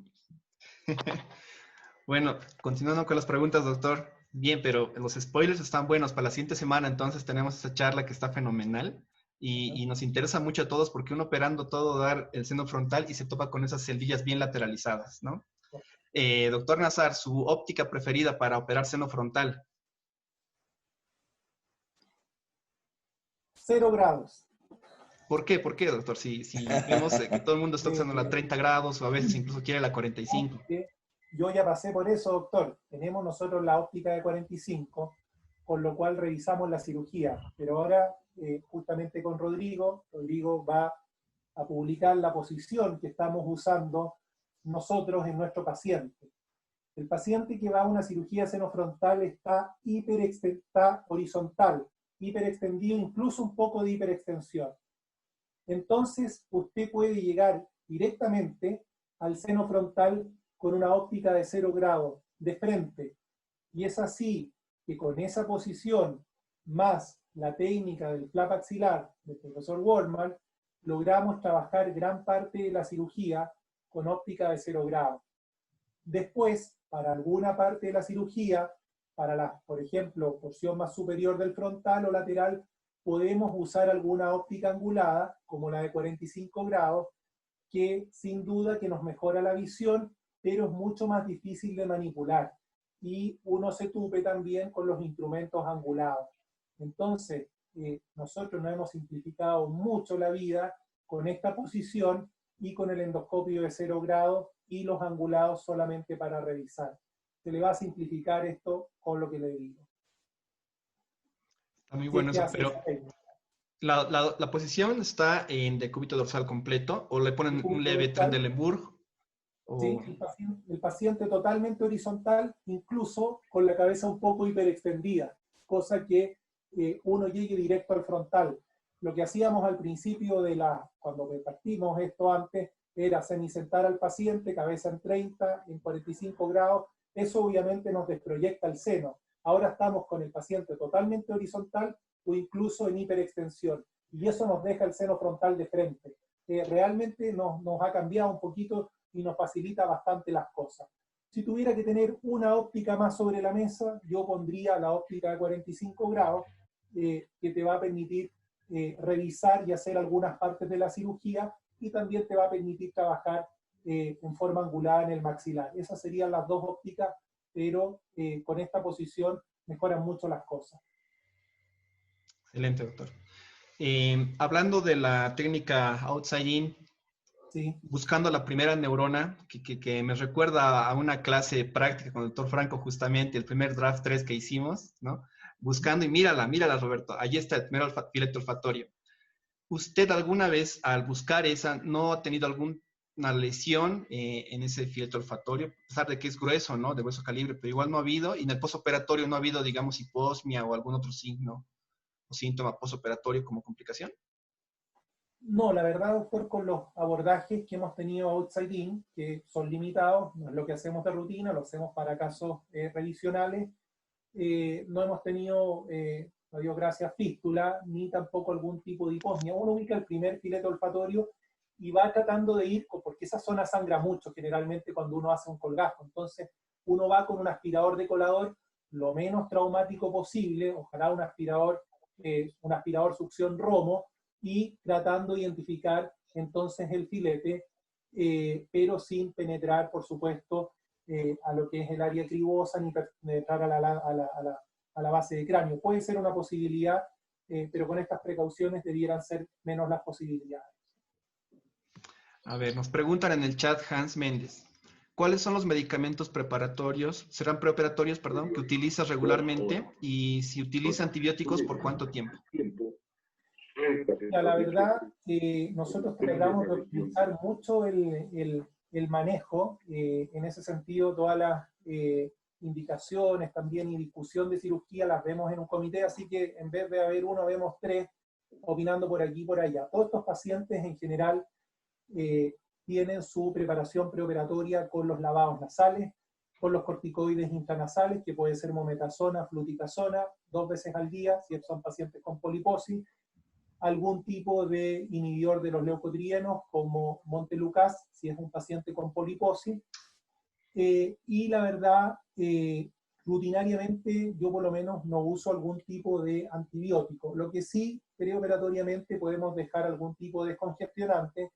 Speaker 1: Bueno, continuando con las preguntas, doctor. Bien, pero los spoilers están buenos. Para la siguiente semana, entonces, tenemos esa charla que está fenomenal y nos interesa mucho a todos porque uno operando todo dar el seno frontal y se topa con esas celdillas bien lateralizadas, ¿no? Doctor Nazar, su óptica preferida para operar seno frontal.
Speaker 2: 0 grados.
Speaker 1: ¿Por qué? ¿Por qué, doctor? Si vemos que todo el mundo está usando la
Speaker 2: Eh,
Speaker 1: 30 grados o a veces incluso quiere la 45.
Speaker 2: Yo ya pasé por eso, doctor. Tenemos nosotros la óptica de 45, con lo cual revisamos la cirugía. Pero ahora, justamente con Rodrigo va a publicar la posición que estamos usando nosotros en nuestro paciente. El paciente que va a una cirugía senofrontal está horizontal, hiperextendido, incluso un poco de hiperextensión. Entonces, usted puede llegar directamente al seno frontal con una óptica de 0 grados de frente. Y es así que con esa posición, más la técnica del flap axilar del profesor Wortmann, logramos trabajar gran parte de la cirugía con óptica de 0 grados. Después, para alguna parte de la cirugía, para la, por ejemplo, porción más superior del frontal o lateral, podemos usar alguna óptica angulada, como la de 45 grados, que sin duda que nos mejora la visión, pero es mucho más difícil de manipular. Y uno se tupe también con los instrumentos angulados. Entonces, nosotros nos hemos simplificado mucho la vida con esta posición y con el endoscopio de 0 grados y los angulados solamente para revisar. Se le va a simplificar esto con lo que le digo.
Speaker 1: Está muy bueno eso, pero la posición está en decúbito dorsal completo o le ponen un leve Trendelenburg.
Speaker 2: Sí, el paciente totalmente horizontal, incluso con la cabeza un poco hiperextendida, cosa que uno llegue directo al frontal. Lo que hacíamos al principio cuando partimos esto antes, era semisentar al paciente, cabeza en 30, en 45 grados, eso obviamente nos desproyecta el seno. Ahora estamos con el paciente totalmente horizontal o incluso en hiperextensión, y eso nos deja el seno frontal de frente. Realmente nos ha cambiado un poquito y nos facilita bastante las cosas. Si tuviera que tener una óptica más sobre la mesa, yo pondría la óptica de 45 grados, que te va a permitir revisar y hacer algunas partes de la cirugía y también te va a permitir trabajar en forma angulada en el maxilar. Esas serían las dos ópticas, pero con esta posición mejoran mucho las cosas.
Speaker 1: Excelente, doctor. Hablando de la técnica outside in,
Speaker 2: sí,
Speaker 1: buscando la primera neurona, que me recuerda a una clase práctica con el doctor Franco, justamente, el primer draft 3 que hicimos, ¿no? Buscando, y mírala, Roberto, allí está el primer filete olfatorio. ¿Usted alguna vez, al buscar esa, no ha tenido alguna lesión en ese filete olfatorio? A pesar de que es grueso, ¿no? De grueso calibre, pero igual no ha habido, y en el postoperatorio no ha habido, digamos, hiposmia o algún otro signo o síntoma postoperatorio como complicación.
Speaker 2: No, la verdad, doctor, con los abordajes que hemos tenido outside in, que son limitados, no es lo que hacemos de rutina, lo hacemos para casos revisionales, no hemos tenido, no dio gracias, fístula, ni tampoco algún tipo de hiposmia. Uno ubica el primer filete olfatorio y va tratando de ir, porque esa zona sangra mucho generalmente cuando uno hace un colgajo. Entonces, uno va con un aspirador de colador lo menos traumático posible, ojalá un aspirador succión Romo, y tratando de identificar entonces el filete, pero sin penetrar, por supuesto, a lo que es el área cribosa, ni penetrar a la base de cráneo. Puede ser una posibilidad, pero con estas precauciones debieran ser menos las posibilidades.
Speaker 1: A ver, nos preguntan en el chat Hans Méndez. ¿Cuáles son los medicamentos preparatorios, serán preoperatorios, perdón, que utilizas regularmente? Y si utiliza antibióticos, ¿por cuánto tiempo?
Speaker 2: La verdad, nosotros tratamos de optimizar mucho el manejo, en ese sentido todas las indicaciones también y discusión de cirugía las vemos en un comité, así que en vez de haber uno, vemos tres opinando por aquí y por allá. Todos estos pacientes en general tienen su preparación preoperatoria con los lavados nasales, con los corticoides intranasales, que puede ser mometasona, fluticasona, 2 veces al día, si son pacientes con poliposis, algún tipo de inhibidor de los leucotrienos, como Montelukast, si es un paciente con poliposis, y la verdad, rutinariamente yo por lo menos no uso algún tipo de antibiótico. Lo que sí, preoperatoriamente podemos dejar algún tipo de descongestionante,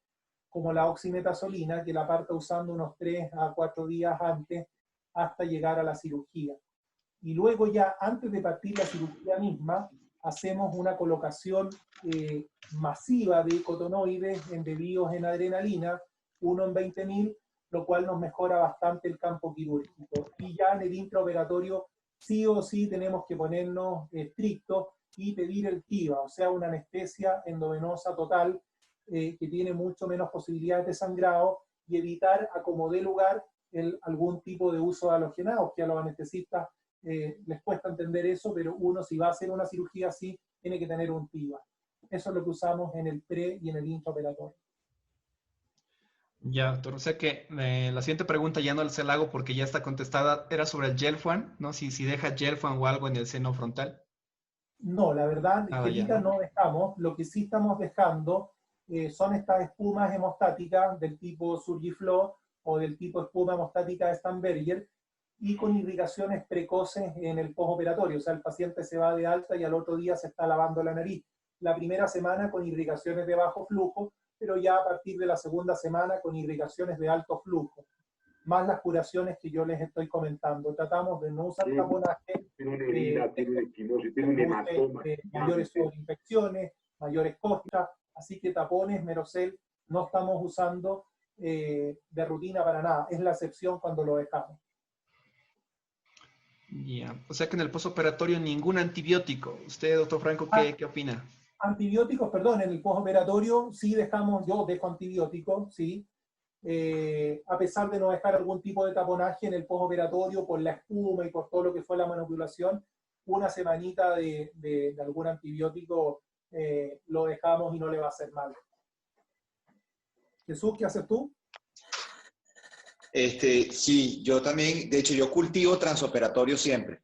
Speaker 2: como la oximetazolina, que la parta usando unos 3 a 4 días antes, hasta llegar a la cirugía. Y luego ya, antes de partir la cirugía misma, hacemos una colocación masiva de cotonoides embebidos en adrenalina, 1 en 20.000, lo cual nos mejora bastante el campo quirúrgico. Y ya en el intraoperatorio, sí o sí tenemos que ponernos estrictos y pedir el TIVA, o sea, una anestesia endovenosa total, que tiene mucho menos posibilidades de sangrado, y evitar, a como dé lugar, algún tipo de uso de halogenados, que a los anestesistas les cuesta entender eso, pero uno, si va a hacer una cirugía así, tiene que tener un TIVA. Eso es lo que usamos en el pre y en el intraoperatorio.
Speaker 1: Ya, doctor. O sea que la siguiente pregunta ya no se la hago porque ya está contestada. Era sobre el Gelfuan, ¿no? Si deja Gelfuan o algo en el seno frontal.
Speaker 2: No, la verdad,
Speaker 1: Nada ya,
Speaker 2: gelitas
Speaker 1: ¿no?
Speaker 2: no dejamos. Lo que sí estamos dejando son estas espumas hemostáticas del tipo Surgiflo o del tipo espuma hemostática de Stamberger, y con irrigaciones precoces en el postoperatorio. O sea, el paciente se va de alta y al otro día se está lavando la nariz. La primera semana con irrigaciones de bajo flujo, pero ya a partir de la segunda semana con irrigaciones de alto flujo, más las curaciones que yo les estoy comentando. Tratamos de no usar taponaje, mayores sobreinfecciones, mayores costras, así que tapones, Merocel, no estamos usando de rutina para nada, es la excepción cuando lo dejamos.
Speaker 1: Ya. O sea que en el postoperatorio ningún antibiótico. ¿Usted, doctor Franco, qué opina?
Speaker 2: Antibióticos, perdón, en el postoperatorio sí dejamos, yo dejo antibióticos, sí, a pesar de no dejar algún tipo de taponaje en el postoperatorio por la espuma y por todo lo que fue la manipulación, una semanita de algún antibiótico lo dejamos y no le va a hacer mal. Jesús, ¿qué haces tú?
Speaker 3: Sí, yo también, de hecho yo cultivo transoperatorio siempre,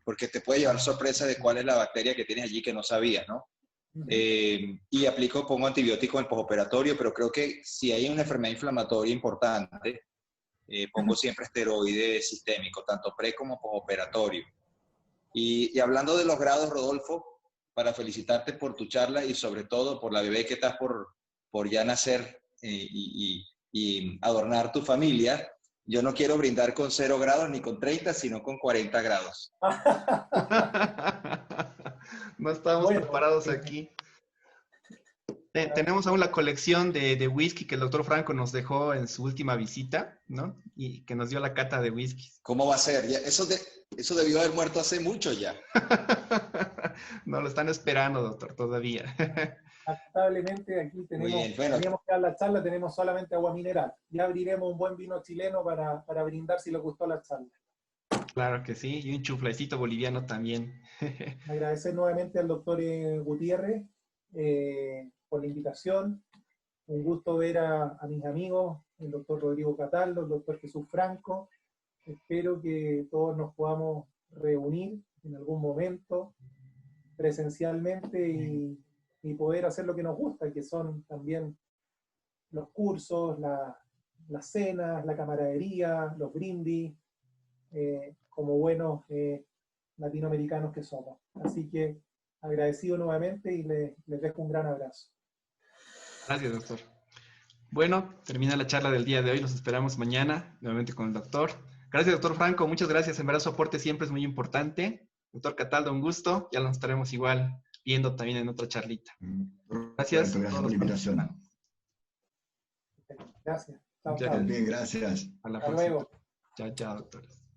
Speaker 3: porque te puede llevar sorpresa de cuál es la bacteria que tienes allí que no sabías, ¿no? Y pongo antibiótico en el postoperatorio, pero creo que si hay una enfermedad inflamatoria importante, pongo siempre esteroide sistémico, tanto pre como postoperatorio. Y hablando de los grados, Rodolfo, para felicitarte por tu charla y sobre todo por la bebé que estás por ya nacer y adornar tu familia. Yo no quiero brindar con 0 grados ni con 30, sino con 40 grados.
Speaker 1: No estábamos preparados aquí. Tenemos aún la colección de whisky que el doctor Franco nos dejó en su última visita, ¿no? Y que nos dio la cata de whisky.
Speaker 3: ¿Cómo va a ser? Ya, eso debió haber muerto hace mucho ya.
Speaker 1: No, lo están esperando, doctor, todavía.
Speaker 2: Lamentablemente aquí teníamos que dar la charla, tenemos solamente agua mineral. Ya abriremos un buen vino chileno para brindar si les gustó la charla.
Speaker 1: Claro que sí, y un chuflecito boliviano también.
Speaker 2: Agradecer nuevamente al doctor Gutiérrez por la invitación. Un gusto ver a mis amigos, el doctor Rodrigo Cataldo, el doctor Jesús Franco. Espero que todos nos podamos reunir en algún momento presencialmente y poder hacer lo que nos gusta, que son también los cursos, las cenas, la camaradería, los brindis, como buenos latinoamericanos que somos. Así que agradecido nuevamente y les dejo un gran abrazo.
Speaker 1: Gracias, doctor. Bueno, termina la charla del día de hoy. Nos esperamos mañana, nuevamente con el doctor. Gracias, doctor Franco. Muchas gracias. En verdad, su aporte siempre es muy importante. Doctor Cataldo, un gusto. Ya nos estaremos igual viendo también en otra charlita. Gracias.
Speaker 4: Gracias por la invitación.
Speaker 2: Gracias. Chao,
Speaker 4: chao. Bien, gracias.
Speaker 1: A la próxima. Chao, chao, doctores.